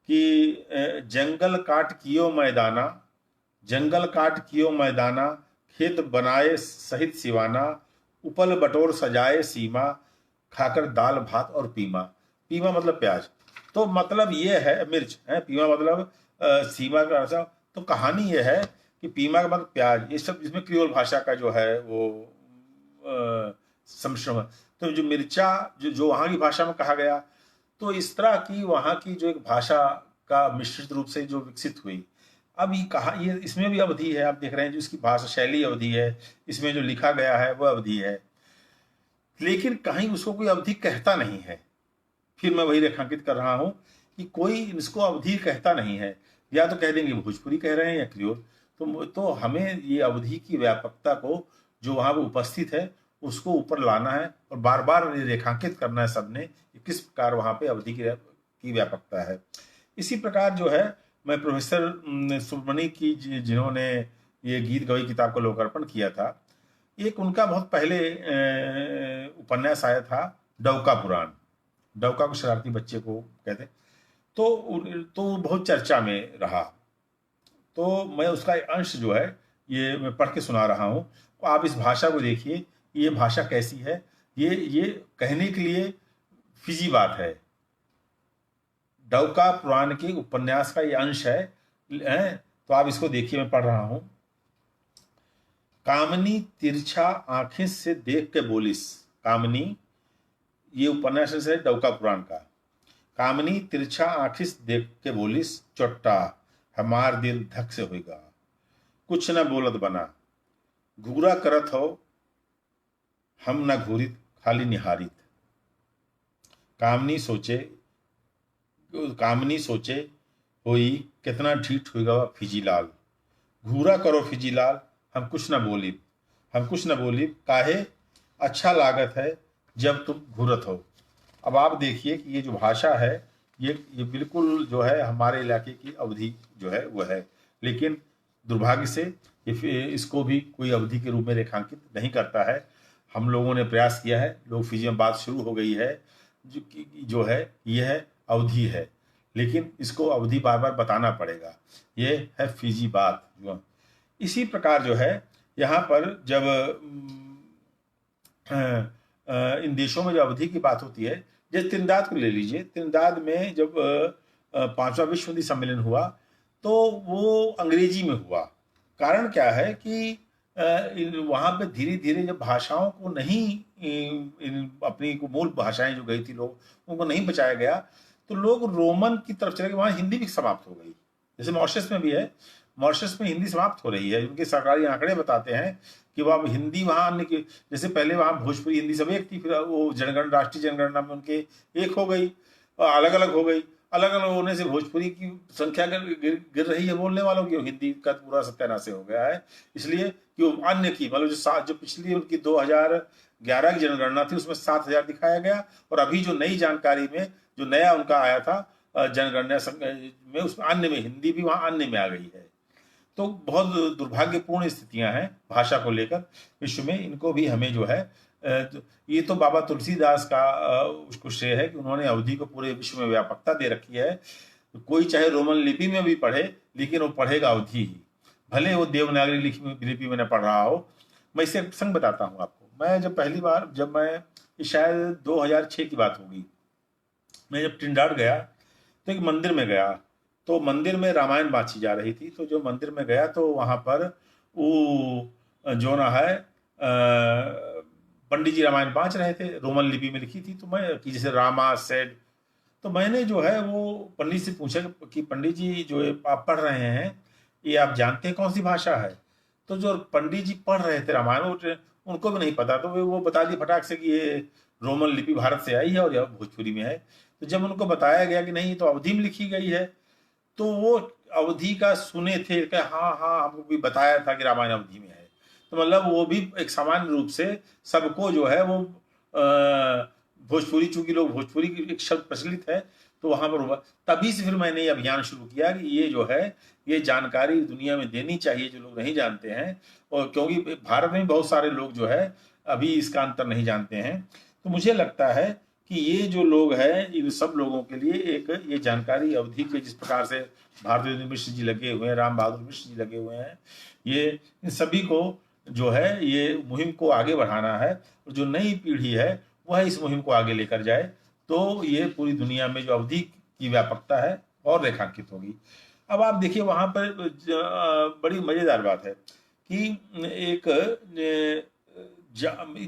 कि जंगल काट कियो मैदाना, जंगल काट कियो मैदाना, खेत बनाए सहित सिवाना, उपल बटोर सजाए सीमा, खाकर दाल भात और पीमा। पीमा मतलब प्याज, तो मतलब ये है मिर्च है, पीमा मतलब सीमा का अर्थ। तो कहानी ये है कि पीमा का मतलब प्याज, ये सब इसमें क्रियोल भाषा का जो है वो सम्मिश्रण। तो जो मिर्चा जो वहाँ की भाषा में कहा गया, तो इस तरह की वहाँ की जो एक भाषा का मिश्रित रूप से जो विकसित हुई। अब ये कहा, ये इसमें भी अवधि है, आप देख रहे हैं जो इसकी भाषा शैली अवधि है, इसमें जो लिखा गया है वह अवधि है, लेकिन कहीं उसको कोई अवधि कहता नहीं है। फिर मैं वही रेखांकित कर रहा हूं कि कोई इसको अवधि कहता नहीं है, या तो कह देंगे भोजपुरी कह रहे हैं या क्रियोल। तो हमें ये अवधि की व्यापकता को जो वहां पर उपस्थित है उसको ऊपर लाना है और बार बार रेखांकित करना है सबने, किस प्रकार वहां पे अवधि की व्यापकता है। इसी प्रकार जो है मैं प्रोफेसर सुब्रमणी की जिन्होंने ये गीत गवई किताब का लोकार्पण किया था, एक उनका बहुत पहले उपन्यास आया था डौका पुराण, डौका को शरारती बच्चे को कहते, तो बहुत चर्चा में रहा। तो मैं उसका एक अंश जो है ये मैं पढ़ के सुना रहा हूँ। आप इस भाषा को देखिए, ये भाषा कैसी है, ये कहने के लिए फिजी बात है। डौका पुराण के उपन्यास का ये अंश है, तो आप इसको देखिए, मैं पढ़ रहा हूं। कामनी तिरछा आंखें से देख के बोलिस, कामनी, ये उपन्यास है डौका पुराण का। कामनी तिरछा आंखें से देख के बोलिस, चोट्टा हमार दिल धक से होगा, कुछ न बोलत बना, घूरा करत हो हम न घूरित खाली निहारित। कामनी सोचे होई कितना ढीठ होगा फिजीलाल, घूरा करो फिजीलाल हम कुछ न बोली, काहे अच्छा लागत है जब तुम घूरत हो। अब आप देखिए कि ये जो भाषा है ये बिल्कुल जो है हमारे इलाके की अवधि जो है वह है, लेकिन दुर्भाग्य से इसको भी कोई अवधि के रूप में रेखांकित नहीं करता है। हम लोगों ने प्रयास किया है, लोग फिजी में बात शुरू हो गई है जो है यह अवधि है, लेकिन इसको अवधि बार बार बताना पड़ेगा, ये है फिजी बात। जो इसी प्रकार जो है यहाँ पर जब इन देशों में जो अवधि की बात होती है, जैसे त्रिनिदाद को ले लीजिए। त्रिनिदाद में जब पांचवा विश्व हिंदी सम्मेलन हुआ तो वो अंग्रेजी में हुआ। कारण क्या है कि वहाँ पे धीरे धीरे जब भाषाओं को नहीं अपनी मूल भाषाएं जो गई थी लोग उनको नहीं बचाया गया, तो लोग रोमन की तरफ चले गए। वहाँ हिंदी भी समाप्त हो गई। जैसे मॉरिशस में भी है, मॉरिशस में हिंदी समाप्त हो रही है। उनके सरकारी आंकड़े बताते हैं कि वह हिंदी वहाँ अन्य की, जैसे पहले वहाँ भोजपुरी हिंदी सब एक थी, फिर वो जनगणना, राष्ट्रीय जनगणना में उनके एक हो गई, अलग अलग हो गई। अलग अलग होने से भोजपुरी की संख्या गिर रही है बोलने वालों की, हिंदी का पूरा सत्यानाश हो गया है। इसलिए कि वो अन्य की मतलब जो पिछली उनकी 2011 की जनगणना थी उसमें 7,000 दिखाया गया, और अभी जो नई जानकारी में जो नया उनका आया था जनगणना में, उसमें अन्य में हिंदी भी वहाँ अन्य में आ गई है। तो बहुत दुर्भाग्यपूर्ण स्थितियां हैं भाषा को लेकर विश्व में। इनको भी हमें जो है ये तो बाबा तुलसीदास का उसको श्रेय है कि उन्होंने अवधि को पूरे विश्व में व्यापकता दे रखी है। कोई चाहे रोमन लिपि में भी पढ़े, लेकिन वो पढ़ेगा अवधि ही, भले वो देवनागरी लिपि में न पढ़ रहा हो। मैं इससे एक प्रसंग बताता हूँ आपको। मैं जब पहली बार, जब मैं शायद 2006 की बात होगी, मैं जब ट्रिनिडाद गया तो एक मंदिर में गया, तो मंदिर में रामायण बाँची जा रही थी। तो जो मंदिर में गया तो वहाँ पर वो जो ना है पंडित जी रामायण बाँच रहे थे, रोमन लिपि में लिखी थी। तो मैं कि जैसे रामा सेड, तो मैंने जो है वो पंडित से पूछा कि पंडित जी जो आप पढ़ रहे हैं ये आप जानते हैं कौन सी भाषा है? तो जो पंडित जी पढ़ रहे थे रामायण, उनको भी नहीं पता, तो वो बता दी फटाक से कि ये रोमन लिपि भारत से आई है और यह भोजपुरी में है। तो जब उनको बताया गया कि नहीं तो अवधि में लिखी गई है, तो वो अवधि का सुने थे कि हाँ हाँ हमको भी बताया था कि रामायण अवधि में है। तो मतलब वो भी एक सामान्य रूप से सबको जो है वो भोजपुरी, चूंकि लोग भोजपुरी की एक शब्द प्रचलित है तो वहां पर हुआ। तभी से फिर मैंने ये अभियान शुरू किया कि ये जो है ये जानकारी दुनिया में देनी चाहिए जो लोग नहीं जानते हैं, और क्योंकि भारत में बहुत सारे लोग जो है अभी इसका अंतर नहीं जानते हैं। तो मुझे लगता है कि ये जो लोग हैं इन सब लोगों के लिए एक ये जानकारी अवधि के, जिस प्रकार से भारती मिश्र जी लगे हुए हैं, राम बहादुर मिश्र जी लगे हुए हैं, ये इन सभी को जो है ये मुहिम को आगे बढ़ाना है। और जो नई पीढ़ी है वह इस मुहिम को आगे लेकर जाए, तो ये पूरी दुनिया में जो अवधि की व्यापकता है और रेखांकित होगी। अब आप देखिए वहाँ पर बड़ी मज़ेदार बात है कि एक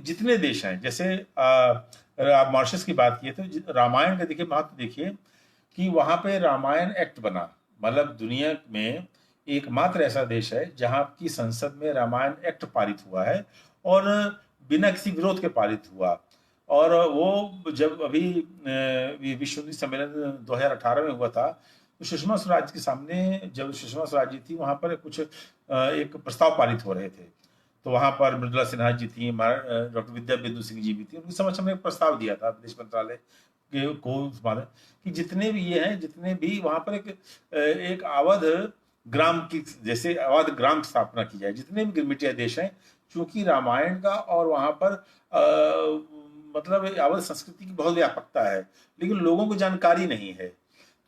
जितने देश हैं, जैसे आप मॉरिशस की बात किए तो रामायण का देखिए महत्व देखिए कि वहाँ पे रामायण एक्ट बना। मतलब दुनिया में एकमात्र ऐसा देश है जहाँ की संसद में रामायण एक्ट पारित हुआ है, और बिना किसी विरोध के पारित हुआ। और वो जब अभी विश्व हिंदी सम्मेलन 2018 में हुआ था, तो सुषमा स्वराज के सामने, जब सुषमा स्वराज जी थी वहाँ पर कुछ एक प्रस्ताव पारित हो रहे थे, तो वहाँ पर मृदुला सिन्हा जी थी, डॉक्टर विद्या बिंदु सिंह जी भी थी। उनके समक्ष हमने एक प्रस्ताव दिया था विदेश मंत्रालय को कि जितने भी ये हैं, जितने भी वहाँ पर एक अवध ग्राम की, जैसे अवध ग्राम की स्थापना की जाए। जितने भी गिरमिटिया देश हैं, चूंकि रामायण का और वहाँ पर मतलब अवध संस्कृति की बहुत व्यापकता है, लेकिन लोगों को जानकारी नहीं है,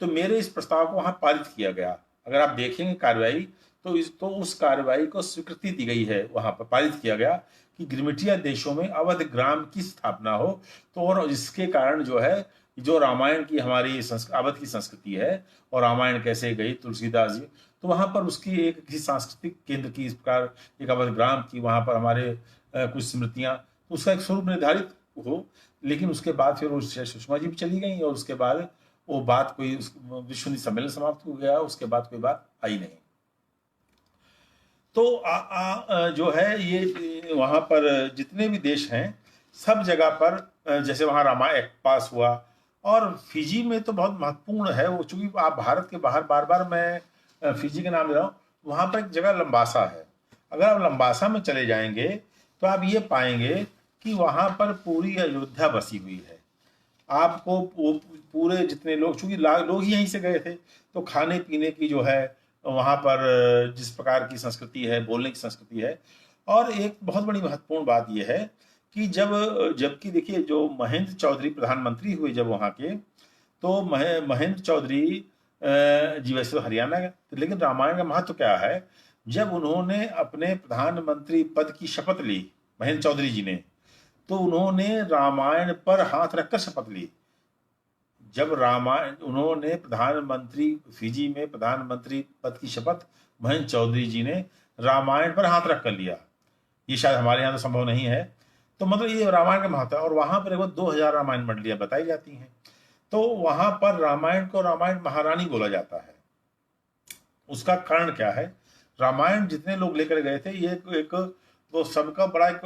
तो मेरे इस प्रस्ताव को वहाँ पारित किया गया। अगर आप देखेंगे कार्रवाई तो उस कार्रवाई को स्वीकृति दी गई है, वहाँ पर पारित किया गया कि गिरमिटिया देशों में अवध ग्राम की स्थापना हो। तो और इसके कारण जो है जो रामायण की हमारी अवध की संस्कृति है और रामायण कैसे गई तुलसीदास जी, तो वहाँ पर उसकी एक किसी सांस्कृतिक केंद्र की इस प्रकार एक अवध ग्राम की वहाँ पर हमारे कुछ स्मृतियाँ, तो उसका एक स्वरूप निर्धारित हो। लेकिन उसके बाद फिर वो सुषमा जी भी चली गई और उसके बाद वो बात कोई विश्व हिंदी सम्मेलन समाप्त हो गया, उसके बाद कोई बात आई नहीं। तो जो है ये वहाँ पर जितने भी देश हैं सब जगह पर जैसे वहाँ रामायण एक्ट पास हुआ। और फिजी में तो बहुत महत्वपूर्ण है वो, चूंकि आप भारत के बाहर, बार बार मैं फिजी का नाम ले रहा हूँ, वहाँ पर एक जगह लंबासा है। अगर आप लंबासा में चले जाएंगे तो आप ये पाएंगे कि वहाँ पर पूरी अयोध्या बसी हुई है। आपको वो पूरे जितने लोग, चूंकि लोग ही यहीं से गए थे, तो खाने पीने की जो है वहाँ पर जिस प्रकार की संस्कृति है, बोलने की संस्कृति है। और एक बहुत बड़ी महत्वपूर्ण बात यह है कि जबकि देखिए जो महेंद्र चौधरी प्रधानमंत्री हुए जब वहाँ के, तो महेंद्र चौधरी जी वैसे तो हरियाणा के, लेकिन रामायण का महत्व क्या है, जब उन्होंने अपने प्रधानमंत्री पद की शपथ ली महेंद्र चौधरी जी ने, तो उन्होंने रामायण पर हाथ रखकर शपथ ली। जब रामायण उन्होंने प्रधानमंत्री, फिजी में प्रधानमंत्री पद की शपथ महेंद्र चौधरी जी ने रामायण पर हाथ रख कर लिया। ये शायद हमारे यहाँ तो संभव नहीं है। तो मतलब ये रामायण का महत्व है। और वहां पर लगभग 2000 रामायण मंडलियां बताई जाती हैं। तो वहां पर रामायण को रामायण महारानी बोला जाता है। उसका कारण क्या है? रामायण जितने लोग लेकर गए थे, ये एक वो सबका बड़ा एक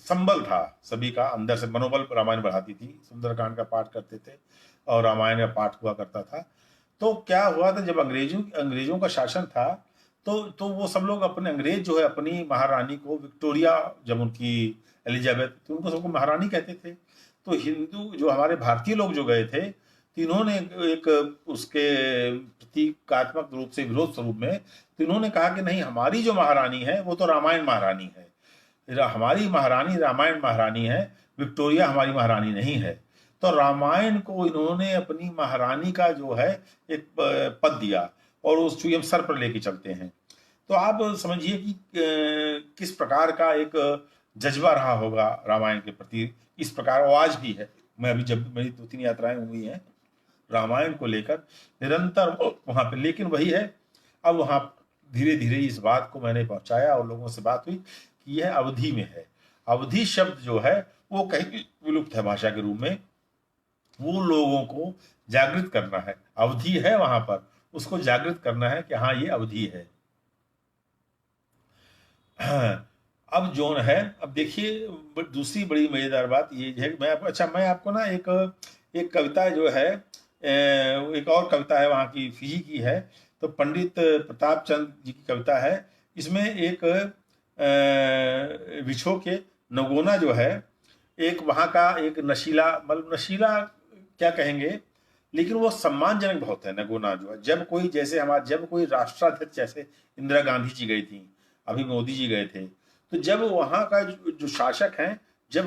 संबल था, सभी का अंदर से मनोबल रामायण बढ़ाती थी। सुंदरकांड का पाठ करते थे और रामायण का पाठ हुआ करता था। तो क्या हुआ था, जब अंग्रेजों का शासन था, तो वो सब लोग अपने अंग्रेज जो है अपनी महारानी को, विक्टोरिया जब उनकी एलिजाबेथ, तो उनको सबको महारानी कहते थे। तो हिंदू जो हमारे भारतीय लोग जो गए थे, तो इन्होंने एक उसके प्रतीकात्मक रूप से, विरोध स्वरूप में, तो इन्होंने कहा कि नहीं, हमारी जो महारानी है वो तो रामायण महारानी है, हमारी महारानी रामायण महारानी है, विक्टोरिया हमारी महारानी नहीं है। तो रामायण को इन्होंने अपनी महारानी का जो है एक पद दिया और उस हम सर पर लेके चलते हैं। तो आप समझिए कि किस प्रकार का एक जज्बा रहा होगा रामायण के प्रति। इस प्रकार वो आज भी है। मैं अभी जब मेरी 2-3 यात्राएं हुई हैं रामायण को लेकर, निरंतर वहां पे, लेकिन वही है, अब वहां धीरे धीरे इस बात को मैंने पहुंचाया और लोगों से बात हुई कि यह अवधि में है। अवधि शब्द जो है वो कहीं विलुप्त है भाषा के रूप में। वो लोगों को जागृत करना है। अवधि है वहां पर, उसको जागृत करना है कि हाँ, ये अवधि है। अब जो है, अब देखिए दूसरी बड़ी मजेदार बात ये है, मैं आपको ना एक कविता जो है, एक और कविता है वहाँ की, फिजी की है। तो पंडित प्रताप चंद जी की कविता है। इसमें एक विछो के नगोना जो है, एक वहाँ का एक नशीला, मतलब नशीला क्या कहेंगे, लेकिन वो सम्मानजनक बहुत है नगोना जो है। जब कोई राष्ट्राध्यक्ष, जैसे इंदिरा गांधी जी गई थी, अभी मोदी जी गए थे, तो जब वहाँ का जो शासक हैं, जब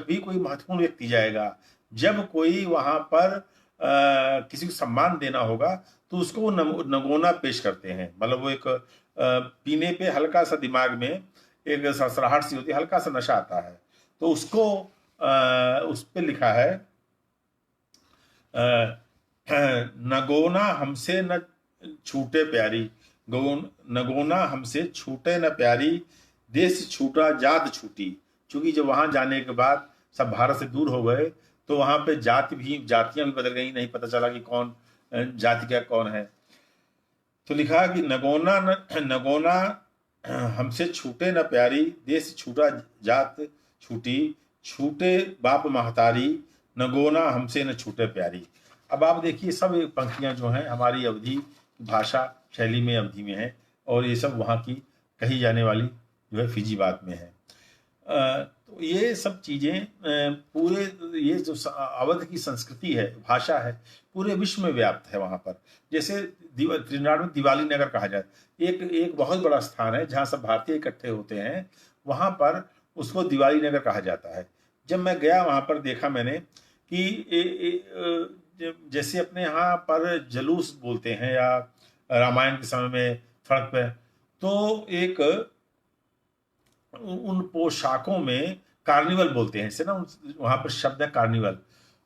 भी कोई महत्वपूर्ण व्यक्ति जाएगा, जब कोई वहाँ पर किसी को सम्मान देना होगा, तो उसको वो नगोना पेश करते हैं। मतलब वो एक पीने पे हल्का सा दिमाग में एक सरसराहट सी होती है, हल्का सा नशा आता है, तो उसको उस पे लिखा है, नगोना हमसे न छूटे प्यारी, नगोना हमसे छूटे न प्यारी, देश छूटा जात छूटी। क्योंकि जब वहां जाने के बाद सब भारत से दूर हो गए, तो वहां पे जातियां भी बदल गई, नहीं पता चला कि कौन जाति क्या कौन है। तो लिखा कि नगोना हमसे छूटे न प्यारी, देश छूटा जात छूटी, छूटे बाप महतारी, नगोना हमसे न छूटे प्यारी। अब आप देखिए, सब पंक्तियां जो हैं हमारी अवधि भाषा शैली में, अवधि में है, और ये सब वहाँ की कही जाने वाली जो है फिजी बात में है। तो ये सब चीज़ें पूरे, ये जो अवध की संस्कृति है, भाषा है, पूरे विश्व में व्याप्त है वहाँ पर। जैसे त्रिनाड में दिवाली नगर कहा जाए, एक बहुत बड़ा स्थान है जहाँ सब भारतीय इकट्ठे होते हैं, वहाँ पर उसको दिवाली नगर कहा जाता है। जब मैं गया वहाँ पर, देखा मैंने कि जैसे अपने यहाँ पर जुलूस बोलते हैं या रामायण के समय में सड़क पे, तो एक उन पोशाकों में कार्निवल बोलते हैं इसे ना, वहाँ पर शब्द है कार्निवल।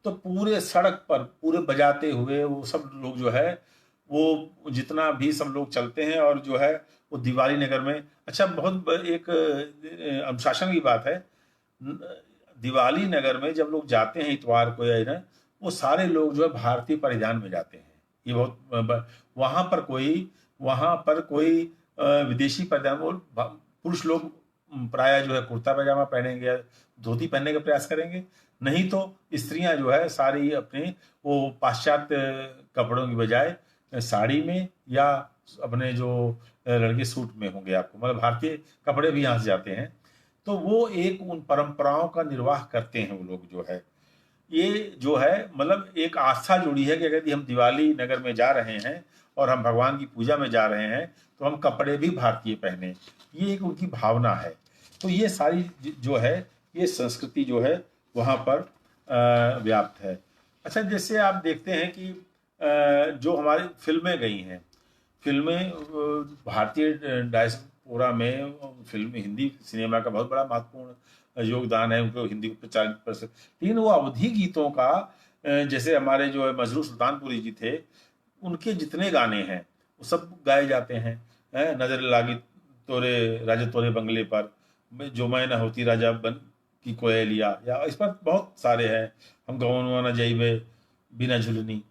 तो पूरे सड़क पर पूरे बजाते हुए वो सब लोग जो है, वो जितना भी सब लोग चलते हैं, और जो है वो दिवाली नगर में, अच्छा बहुत एक अनुशासन की बात है, दिवाली नगर में जब लोग जाते हैं इतवार को या इधर, वो सारे लोग जो है भारतीय परिधान में जाते हैं। ये बहुत, वहाँ पर कोई विदेशी परिधान, वो पुरुष लोग प्राय जो है कुर्ता पैजामा पहनेंगे या धोती पहनने का प्रयास करेंगे, नहीं तो स्त्रियां जो है सारी अपने वो पाश्चात्य कपड़ों की बजाय साड़ी में या अपने जो लड़के सूट में होंगे आपको, मतलब भारतीय कपड़े भी यहाँ से जाते हैं। तो वो एक उन परंपराओं का निर्वाह करते हैं वो लोग जो है। ये जो है मतलब एक आस्था जुड़ी है कि अगर हम दिवाली नगर में जा रहे हैं और हम भगवान की पूजा में जा रहे हैं, तो हम कपड़े भी भारतीय पहने, ये एक उनकी भावना है। तो ये सारी जो है, ये संस्कृति जो है वहाँ पर व्याप्त है। अच्छा, जैसे आप देखते हैं कि जो हमारी फिल्में गई हैं, फिल्में भारतीय डायस्पोरा में, फिल्म हिंदी सिनेमा का बहुत बड़ा महत्वपूर्ण योगदान है, उनको हिंदी को प्रचारित कर सकते। लेकिन वो अवधी गीतों का जैसे हमारे जो है मजरूह सुल्तानपुरी जी थे, उनके जितने गाने हैं वो सब गाए जाते हैं। नजर लागी तोरे राजा तोरे बंगले पर, जो मैं न होती राजा बन की कोयलिया, या इस पर बहुत सारे हैं, हम गवन न जइबे बिना झुलनी।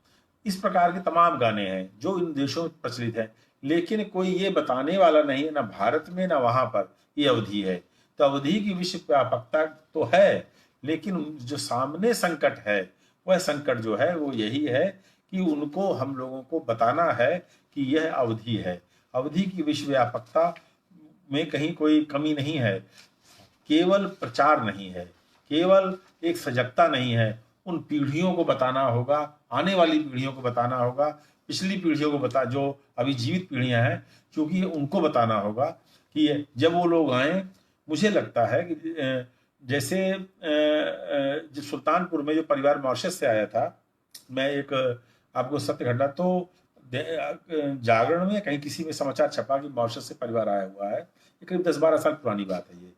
इस प्रकार के तमाम गाने हैं जो इन देशों में प्रचलित हैं, लेकिन कोई ये बताने वाला नहीं है, ना भारत में ना वहां पर ये अवधि है। तो अवधि की विश्व व्यापकता तो है, लेकिन जो सामने संकट है, वह संकट जो है वो यही है कि उनको हम लोगों को बताना है कि यह अवधि है। अवधि की विश्व व्यापकता में कहीं कोई कमी नहीं है, केवल प्रचार नहीं है, केवल एक सजगता नहीं है। उन पीढ़ियों को बताना होगा, आने वाली पीढ़ियों को बताना होगा, पिछली पीढ़ियों को जो अभी जीवित पीढ़ियां हैं, क्योंकि उनको बताना होगा कि जब वो लोग आए, मुझे लगता है कि जैसे जब सुल्तानपुर में जो परिवार मॉरिशस से आया था, मैं एक आपको सत्य घटना, तो जागरण में कहीं किसी में समाचार छपा कि मॉरिशस से परिवार आया हुआ है। ये करीब 10-12 साल पुरानी बात है ये।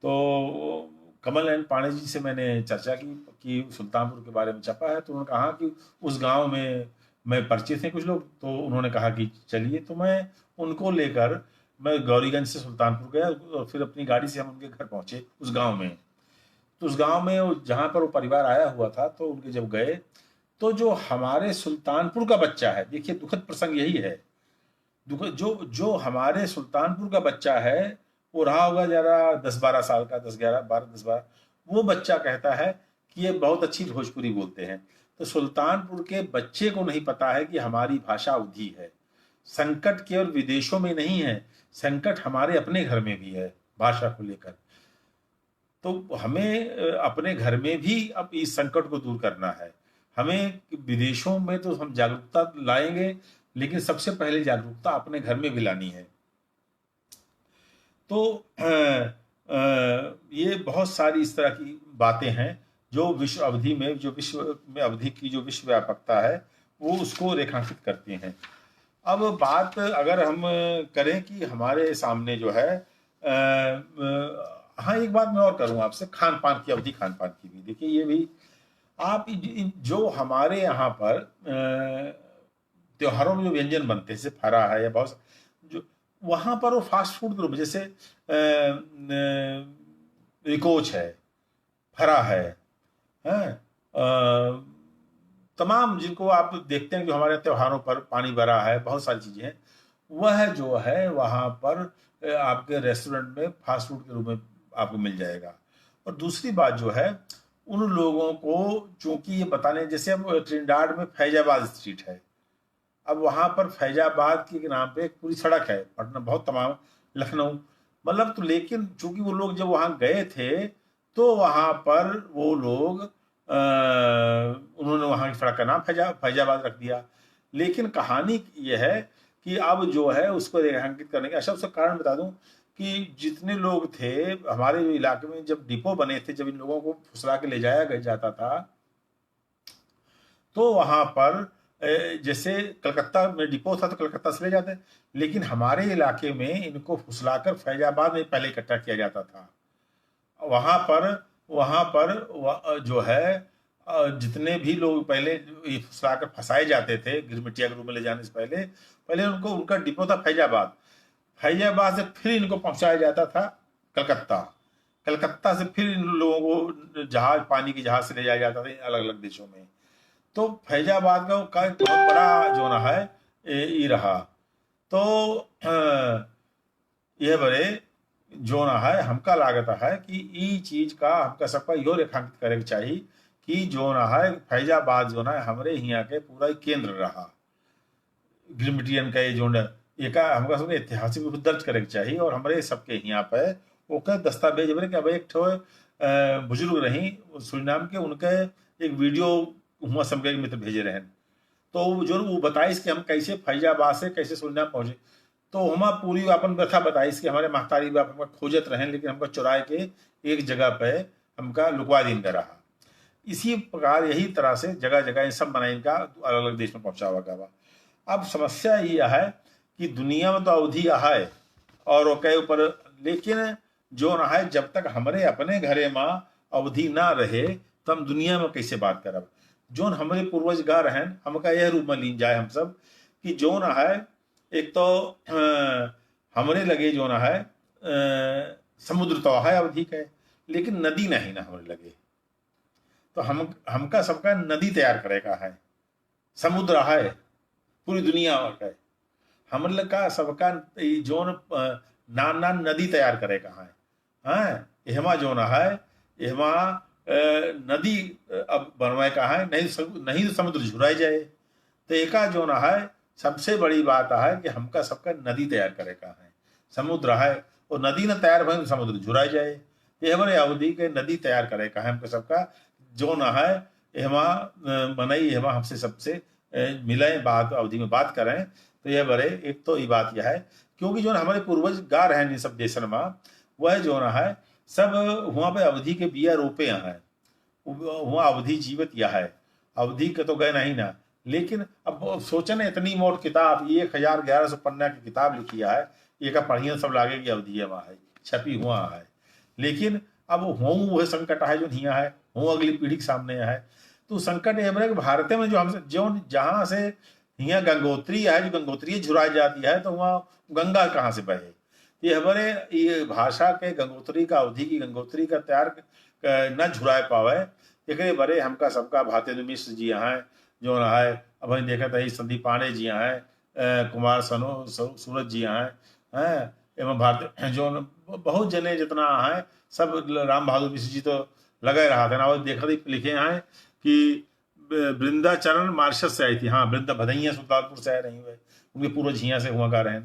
तो कमल एन पांडे जी से मैंने चर्चा की कि सुल्तानपुर के बारे में छपा है, तो उन्होंने कहा कि उस गांव में मैं परिचित थे कुछ लोग, तो उन्होंने कहा कि चलिए। तो मैं उनको लेकर मैं गौरीगंज से सुल्तानपुर गया, और फिर अपनी गाड़ी से हम उनके घर पहुंचे उस गांव में। तो उस गांव में जहां पर वो परिवार आया हुआ था, तो उनके जब गए, तो जो हमारे सुल्तानपुर का बच्चा है, देखिए दुखद प्रसंग यही है, जो हमारे सुल्तानपुर का बच्चा है, वो रहा होगा जरा 10-12 साल का, 10-11 12 10-12, वो बच्चा कहता है कि ये बहुत अच्छी भोजपुरी बोलते हैं। तो सुल्तानपुर के बच्चे को नहीं पता है कि हमारी भाषा अवधी है। संकट केवल विदेशों में नहीं है, संकट हमारे अपने घर में भी है भाषा को लेकर। तो हमें अपने घर में भी अब इस संकट को दूर करना है। हमें विदेशों में तो हम जागरूकता लाएंगे, लेकिन सबसे पहले जागरूकता अपने घर में भी लानी है। तो ये बहुत सारी इस तरह की बातें हैं जो विश्व अवधि में, जो विश्व में अवधि की जो विश्व व्यापकता है, वो उसको रेखांकित करते हैं। अब बात अगर हम करें कि हमारे सामने जो है, हाँ एक बात मैं और करूँ आपसे, खान पान की, अवधि खान पान की भी। देखिए ये भी आप जो हमारे यहाँ पर त्योहारों में जो व्यंजन बनते हैं, जैसे फरा है या बहुत जो वहाँ पर वो फास्ट फूड के रूप में, जैसे रिकोच है, फरा है, तमाम जिनको आप देखते हैं जो हमारे त्योहारों पर पानी भरा है, बहुत सारी चीजें हैं, वह जो है वहाँ पर आपके रेस्टोरेंट में फास्ट फूड के रूप में आपको मिल जाएगा। और दूसरी बात जो है, उन लोगों को चूंकि ये बताने, जैसे अब ट्रिनिडाड में फैजाबाद स्ट्रीट है, अब वहां पर फैजाबाद के नाम पे एक पूरी सड़क है, पटना बहुत तमाम, लखनऊ मतलब, तो लेकिन चूंकि वो लोग जब वहां गए थे, तो वहां पर वो लोग उन्होंने वहां की सड़क का नाम फैजाबाद रख दिया। लेकिन कहानी यह है कि अब जो है उसको रेखांकित करने का सबसे कारण बता दूं कि जितने लोग थे हमारे जो इलाके में, जब डिपो बने थे, जब इन लोगों को फुसला के ले जाया जाता था, तो वहां पर जैसे कलकत्ता में डिपो था तो कलकत्ता से ले जाते, लेकिन हमारे इलाके में इनको फुसलाकर फैजाबाद में पहले इकट्ठा किया जाता था। वहां पर जो है जितने भी लोग पहले फुसलाकर फंसाए जाते थे गिरमिटिया के रूप में ले जाने से पहले उनको, उनका डिपो था फैजाबाद। फैजाबाद से फिर इनको पहुंचाया जाता था कलकत्ता, कलकत्ता से फिर इन लोगों को जहाज, पानी की जहाज से ले जाया जाता था अलग अलग देशों में। तो फैजाबाद का एक बहुत बड़ा जो ना है ये रहा। तो यह बड़े जो ना है हमका लागत है कि ई चीज का हमका सबका यो रेखांकित करे चाहिए कि जो ना है फैजाबाद जो ना है हमारे यहाँ के पूरा केंद्र रहा गिरमिटियन का, ये जो एक हमका सबके ऐतिहासिक रूप दर्ज करे चाहिए। और हमारे सबके यहाँ पे ओके दस्तावेज बने कि अब एक ठो बुजुर्ग रही सुरीनाम के, उनके एक वीडियो हुआ सबके मित्र भेजे रहे, तो जो वो बताइस कि हम कैसे फैजाबाद से कैसे सुरीनाम पहुंचे। तो हम पूरी अपन व्यथा बताइस कि हमारे महतारी बाप हमका खोजत रहे, लेकिन हमका चुराए के एक जगह पे हमका लुकवा दिन का रहा। इसी प्रकार यही तरह से जगह जगह इन सब बनाई इनका अलग अलग देश में पहुंचा हुआ गया। अब समस्या ये है कि दुनिया में तो अवधि है और ओके ऊपर, लेकिन जो न है जब तक हमरे अपने घरे में अवधि ना रहे तब दुनिया में कैसे बात करब। जोन हमरे पूर्वज गा रहन हमका यह रूप में लीन जाए हम सब कि जो न है एक तो हमरे लगे जो न है समुद्र तो है अवधि के, लेकिन नदी नहीं ना हमरे लगे। तो हमका सबका नदी तैयार करे का है, समुद्र है पूरी दुनिया का, हमरे लगा सबका जोन नान नान नदी तैयार करे का है। हाँ एहमा जो न है एहमा नदी अब बनवाए का है, नहीं तो समुद्र झुराई जाए। तो एका जो न है सबसे बड़ी बात है कि हमका सबका नदी तैयार करे का है, समुद्र है और नदी न तैयार भई समुद्र झुराई जाए। ये हमारे अवधि के नदी तैयार करे का है हमका सबका जो न है एहमा मनई एहमा हमसे सबसे मिले बात अवधि में बात करें। तो यह बड़े एक तो ये बात यह है क्योंकि जो हमारे पूर्वज गा रहे हैं सब देशन में वह जो न है सब वहाँ पे अवधि के बिया रोपे हैं, वहाँ अवधि जीवित यह है, अवधि के तो गए नहीं ना। लेकिन अब सोचे ना इतनी मोट किताब 1100 पन्ना की किताब लिखी है, ये का पढ़िए सब लागे कि अवधि वहाँ है छपी हुआ है। लेकिन अब हूँ वह संकट है जो हिया है, हूँ अगली पीढ़ी के सामने है। तो संकट ये बड़े भारत में जो हमसे जो जहाँ से हिया गंगोत्री है, जो गंगोत्री झुराई जाती है तो वहाँ गंगा कहाँ से बहे। ये हमारे ये भाषा के गंगोत्री का अवधि की गंगोत्री का तैयार न झुराए पावे। एक बड़े हमका सबका भातेंद्र मिश्र जी यहाँ है जो ना है, अब हम देखा था संदीप पांडे जी यहाँ है, कुमार सूरज जी यहाँ है एवं भारतीय जो बहुत जने जितना है सब राम बहादुर मिश्र जी तो लगे रहा था ना। और देखा थी लिखे हैं कि वृंदाचरण मार्शस से आई थी, हाँ वृंदा भदैया सुल्तानपुर से आए नहीं हुए, उनके पूर्वज हियाँ से हुआ का रहे।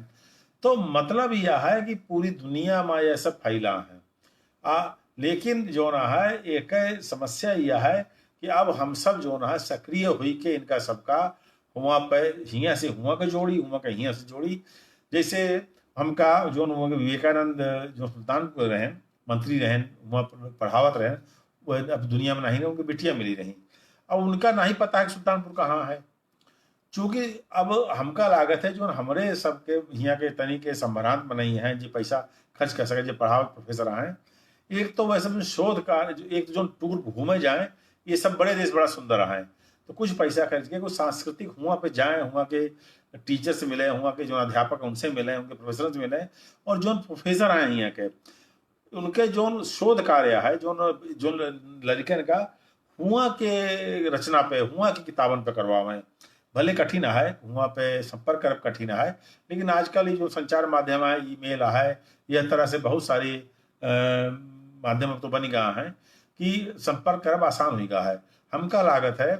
तो मतलब यह है कि पूरी दुनिया में यह सब फैला है। लेकिन जो ना है एक समस्या यह है कि अब हम सब जो ना है सक्रिय हुई के इनका सबका हुआ पे हियाँ से हुआ का जोड़ी, हुआ का हियाँ से जोड़ी। जैसे हमका जो विवेकानंद जो सुल्तानपुर रहे मंत्री रहे वहाँ पढ़ावत रहे, वह अब दुनिया में नहीं रहे, उनकी बिटिया मिली रही। अब उनका नहीं पता है कि सुल्तानपुर कहाँ है, चूंकि अब हमका लागत है जो हमारे सबके यहाँ के तनी के संभरांत में नहीं है जी पैसा खर्च कर सके जो पढ़ाओ प्रोफेसर हैं। एक तो वैसे शोध कार्य एक जो टूर घूमे जाए, ये सब बड़े देश बड़ा सुंदर हैं तो कुछ पैसा खर्च के कुछ सांस्कृतिक हुआ पे जाए, हुआ के टीचर से मिले, हुआ के जो अध्यापक उनसे मिले, उनके प्रोफेसर से मिले, और जो प्रोफेसर हैं यहाँ के उनके जो शोध कार्य है जो लड़कन का हुआ के रचना पे हुआ की किताबन पे करवावे। भले कठिन है वहाँ पे संपर्क कर कठिन है, लेकिन आजकल ये जो संचार माध्यम है ईमेल है यह तरह से बहुत सारी माध्यम तो बन गया है कि संपर्क करब आसान हो गया है। हमका लागत है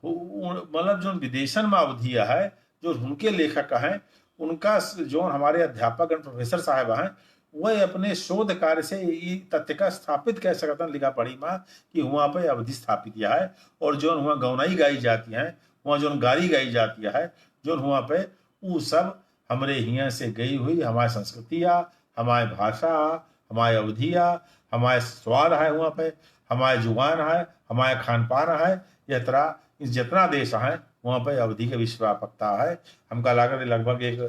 मतलब जो विदेशन में अवधि है जो उनके लेखक हैं उनका जो हमारे अध्यापक प्रोफेसर साहब हैं वह अपने शोध कार्य से ये तथ्य का स्थापित कह सकते हैं लिखा पढ़ी माँ कि वहाँ पे अवधि स्थापित किया है। और जो वहाँ गौनाई गाई जाती है, वहाँ जो गारी गाई जाती है, जो वहाँ पे वो सब हमारे यहाँ से गई हुई हमारी संस्कृतियाँ, हमारी भाषा, हमारी अवधियाँ, हमारे स्वाद है, वहाँ पे हमारे जुबान है, हमारे खान पान है। यह तरह इस जितना देश है वहाँ पे अवधि के विश्व व्यापकता है। हमका लागत लगभग एक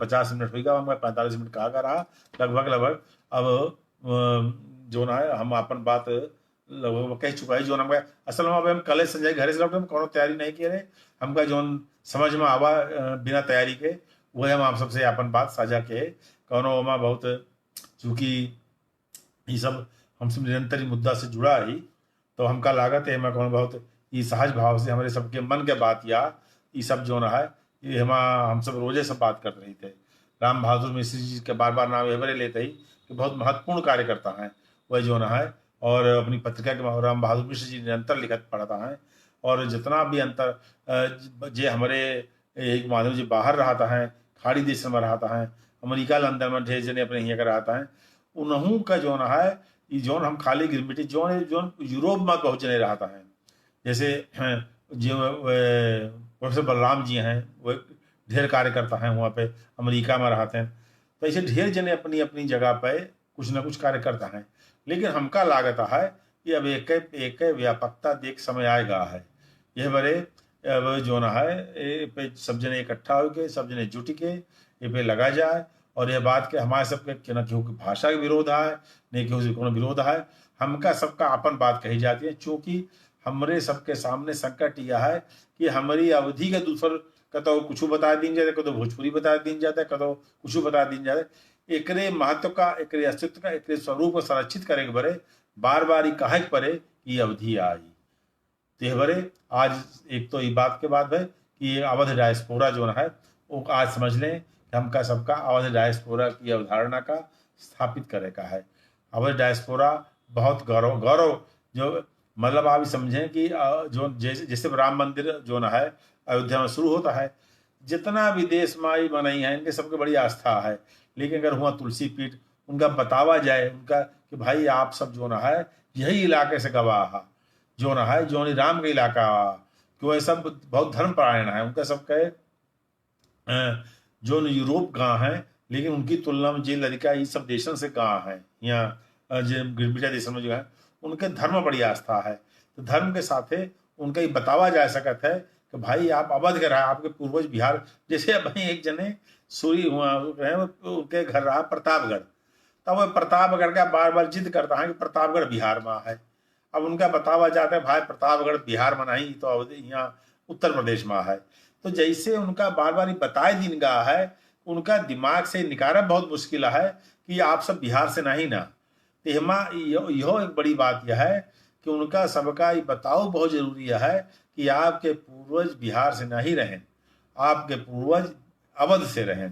50 मिनट हुई, हमका 45 मिनट कहा रहा लगभग। अब जो ना है हम अपन बात लगभग कह चुका है। जो हम असल में हम कल संजय घर से लौटे हम कोनो तैयारी नहीं किए रहे, हमका जो समझ में आवा बिना तैयारी के वह हम आप सबसे अपन बात साझा के कोनो हमा बहुत चूँकि ये सब हमसे निरंतर मुद्दा से जुड़ा ही तो हमका लागत है मैं कोनो बहुत ये सहज भाव से हमारे सबके मन के बात या ये सब जो ना है ये हम सब रोजे सब बात कर रहे थे। राम बहादुर मिश्र जी के बार बार नाम एवरे लेते ही कि बहुत महत्वपूर्ण कार्य करता है वह जो ना है। और अपनी पत्रिका के राम बहादुर मिश्र जी निरंतर लिखत पढ़ता है और जितना भी अंतर जे हमारे एक माधव जी बाहर रहता है, खाड़ी देश में रहता है, अमेरिका लंदन में ढेर जने अपने यहाँ का रहता है, उन्हों का जो ना है ये जोन हम खाली गिरमिटी जो यूरोप में बहुत जने रहता है। जैसे जो प्रोफेसर बलराम जी हैं वो ढेर कार्य करता है वहाँ पे अमेरिका में रहते हैं। तो ऐसे ढेर जने अपनी अपनी जगह पे कुछ ना कुछ कार्य करता है। लेकिन हमका लागत है कि अब एक व्यापकता देख समय आएगा है यह बड़े अब जो ना है ये पे सब जने इकट्ठा हो के सब जने जुट के ये पे लगा जाए और यह बात कि हमारे सबके कि न केहू की भाषा के विरोध है, नहीं केहू से कोनो विरोध है, हमका सबका अपन बात कही जाती है। चूँकि हमरे सबके सामने संकट यह है कि हमारी अवधि के दूसर कतो कुछ बता दीन जाते, कतो भोजपुरी बता दीन जाता है, कतो कुछ बता दीन जाता है। एकरे महत्व का, एकरे अस्तित्व का, एकरे स्वरूप को संरक्षित करे के बरे बार बार ही कहे के परे कि अवधि आई तेहवरे। आज एक तो ये बात के बाद है कि ये अवध डायस्पोरा जो है वो आज समझ लें कि हमका सबका अवध डायस्पोरा की अवधारणा का स्थापित करे का है। अवध डायस्पोरा बहुत गौरव गौरव जो मतलब आप समझें कि जो जैसे राम मंदिर जो ना है अयोध्या में शुरू होता है, जितना भी देश माई बनाई है इनके सबके बड़ी आस्था है। लेकिन अगर हुआ तुलसी पीठ उनका बतावा जाए उनका कि भाई आप सब जो ना है यही इलाके से गवाह जो ना है जो राम का इलाका कि वह सब बहुत धर्मपरायण है। उनका सब कहे जो यूरोप गाँव है, लेकिन उनकी तुलना में जे लड़का ये सब देशन से गाँव है यहाँ जो गिरबिटा देशों में जो है उनके धर्म बड़ी आस्था है। तो धर्म के साथ उनका ये बतावा जा सकता है कि भाई आप अवध के रहा, आपके पूर्वज बिहार जैसे भाई एक जने सूरी हुआ उनके घर रहा प्रतापगढ़, तब वह प्रतापगढ़ का बार बार जिद करता है कि प्रतापगढ़ बिहार में है। अब उनका बतावा जाता है भाई प्रतापगढ़ बिहार में नहीं तो अवध यहाँ उत्तर प्रदेश में है। तो जैसे उनका बार बार बताए दिन गा है, उनका दिमाग से निकालना बहुत मुश्किल है कि आप सब बिहार से नहीं ना। तेहमा यह एक बड़ी बात यह है कि उनका सबका ये बताओ बहुत जरूरी है कि आपके पूर्वज बिहार से नहीं रहें, आपके पूर्वज अवध से रहें।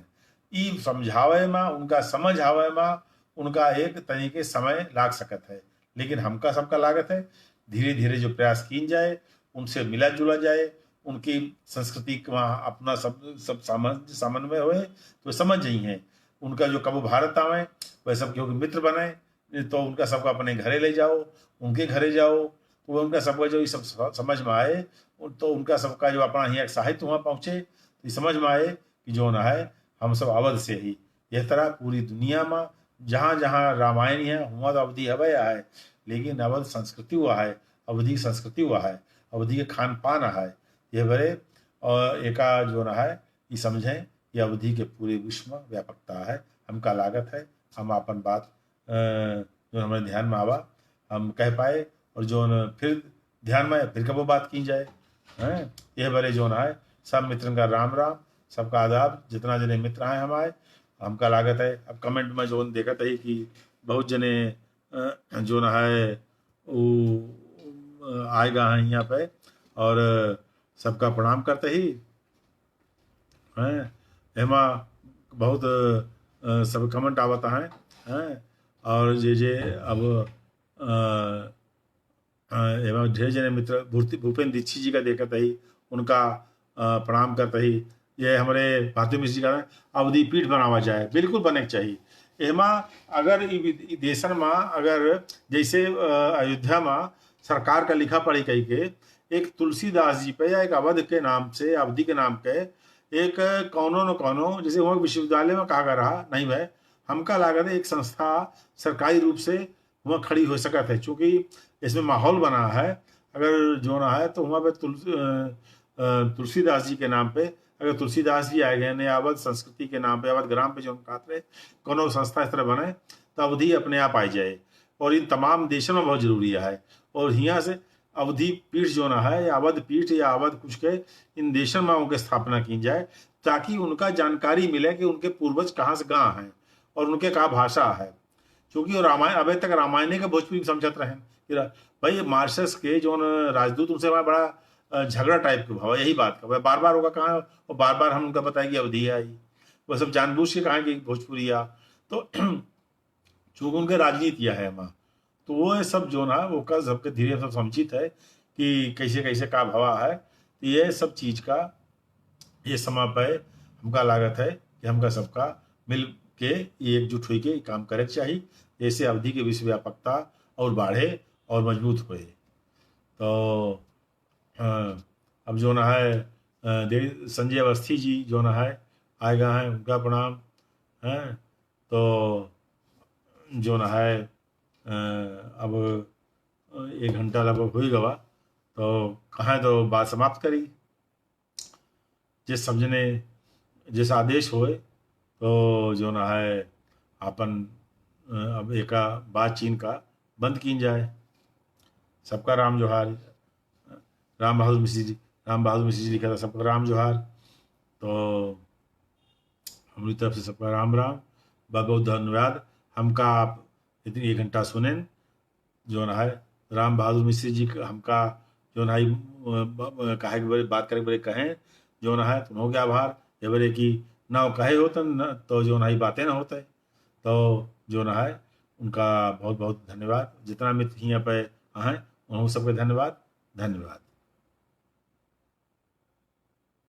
ई समझावे में उनका समझ आवे में उनका एक तरीके समय लाग सकत है, लेकिन हमका सबका लागत है धीरे धीरे जो प्रयास की जाए उनसे मिला जुला जाए, उनकी संस्कृति का अपना सब समन्वय हुए तो समझ ही हैं। उनका जो कबू भारत आवे वह सब क्योंकि मित्र बने तो उनका सबका अपने घरे ले जाओ, उनके घरे जाओ तो उनका सबका जो ये सब समझ में आए तो उनका सबका जो अपना यहाँ साहित्य वहाँ पहुँचे तो ये समझ में आए कि जो ना है हम सब अवध से ही। यह तरह पूरी दुनिया में जहाँ जहाँ रामायण है वहाँ तो अवधि हवे है, लेकिन अवध संस्कृति हुआ है, अवधि संस्कृति हुआ है, अवधि के खान पान है। यह बड़े और एका जो ना है ये समझें ये अवधि के पूरे विश्व में व्यापकता है। हमका लागत है हम अपन बात जो हमारे ध्यान में आवा हम कह पाए और जो फिर ध्यान में फिर कब बात की जाए हैं। यह बड़े जो ना है सब मित्रन का राम राम, सबका आदाब, जितना जने मित्र हैं हमारे हमका लागत है। अब कमेंट में जो देखा था कि बहुत जने जो ना है वो आएगा हैं यहाँ पे और सबका प्रणाम करते ही हैं। एमा बहुत सब कमेंट आवता हैं और जे अब एवं ढेर जने मित्र भूपेंद्र दीक्षित जी का देखा ही उनका प्रणाम करते ही ये हमारे भारती मिश्र जी का अवधि पीठ बनावा जाए, बिल्कुल बने चाहिए। एमा अगर देशन में अगर जैसे अयोध्या में सरकार का लिखा पढ़ी कही के एक तुलसीदास जी पे या एक अवध के नाम से अवधि के नाम पे एक कौनो न कौनो जैसे वहाँ विश्वविद्यालय में कहा रहा नहीं भाई हमका लागत है एक संस्था सरकारी रूप से वहाँ खड़ी हो सकता है। चूँकि इसमें माहौल बना है अगर जो ना है तो वहाँ पे तुलसीदास जी के नाम पे अगर तुलसीदास जी आए गए ने अवध संस्कृति के नाम पे अवध ग्राम पे जो कहते कोनो संस्था इस तरह बने तो अवधि अपने आप आई जाए। और इन तमाम देशों में बहुत जरूरी है और यहाँ से अवधि पीठ जो ना है या अवध पीठ या अवध कुछ के इन देशों में उनकी स्थापना की जाए ताकि उनका जानकारी मिले कि उनके पूर्वज कहाँ से कहाँ हैं और उनके कहाँ भाषा है। क्योंकि रामायण अभी तक रामायण के भोजपुरी समझत रहे कि भाई मार्शस के जो राजदूत उनसे हमारा बड़ा झगड़ा टाइप का भाव यही बात का भाई बार बार होगा कहाँ और बार बार हम उनका बताया कि अवधि आई वह सब जानबूझ के कहा कि भोजपुरी आ तो चूँकि उनके राजनीतियाँ है वहाँ तो वो सब जो ना वो का सबके धीरे सब समुचित है कि कैसे कैसे का भावा है। तो ये सब चीज़ का ये समय पे हमका लागत है कि हमका सबका मिल के एकजुट हो के काम करे चाहिए जैसे अवधि की विश्व व्यापकता और बढ़े और मजबूत होए। तो अब जो ना है संजय अवस्थी जी जो ना है आएगा हैं उनका प्रणाम हैं। तो जो ना है अब 1 घंटा लगभग हो ही गवा तो कहाँ तो बात समाप्त करी जिस समझने जिस आदेश होए तो जो ना है अपन अब एका बात चीन का बंद कीन जाए। सबका राम जोहार। राम बहादुर मिश्र जी, राम बहादुर मिश्र जी लिखा था सबका राम जोहार। तो हमारी तरफ से सबका राम राम, बहुत बहुत धन्यवाद। हमका आप इतनी 1 घंटा सुने जो ना है राम बहादुर मिश्र जी हमका जो ना कहे के बात करे बड़े कहें जो ना है तुम हो गया आभार। ये बड़े की ना वो कहे होते न तो जो ना ही बातें ना होते। तो जो ना है उनका बहुत बहुत धन्यवाद। जितना मित्र यहाँ पे हैं उन सबके धन्यवाद। धन्यवाद।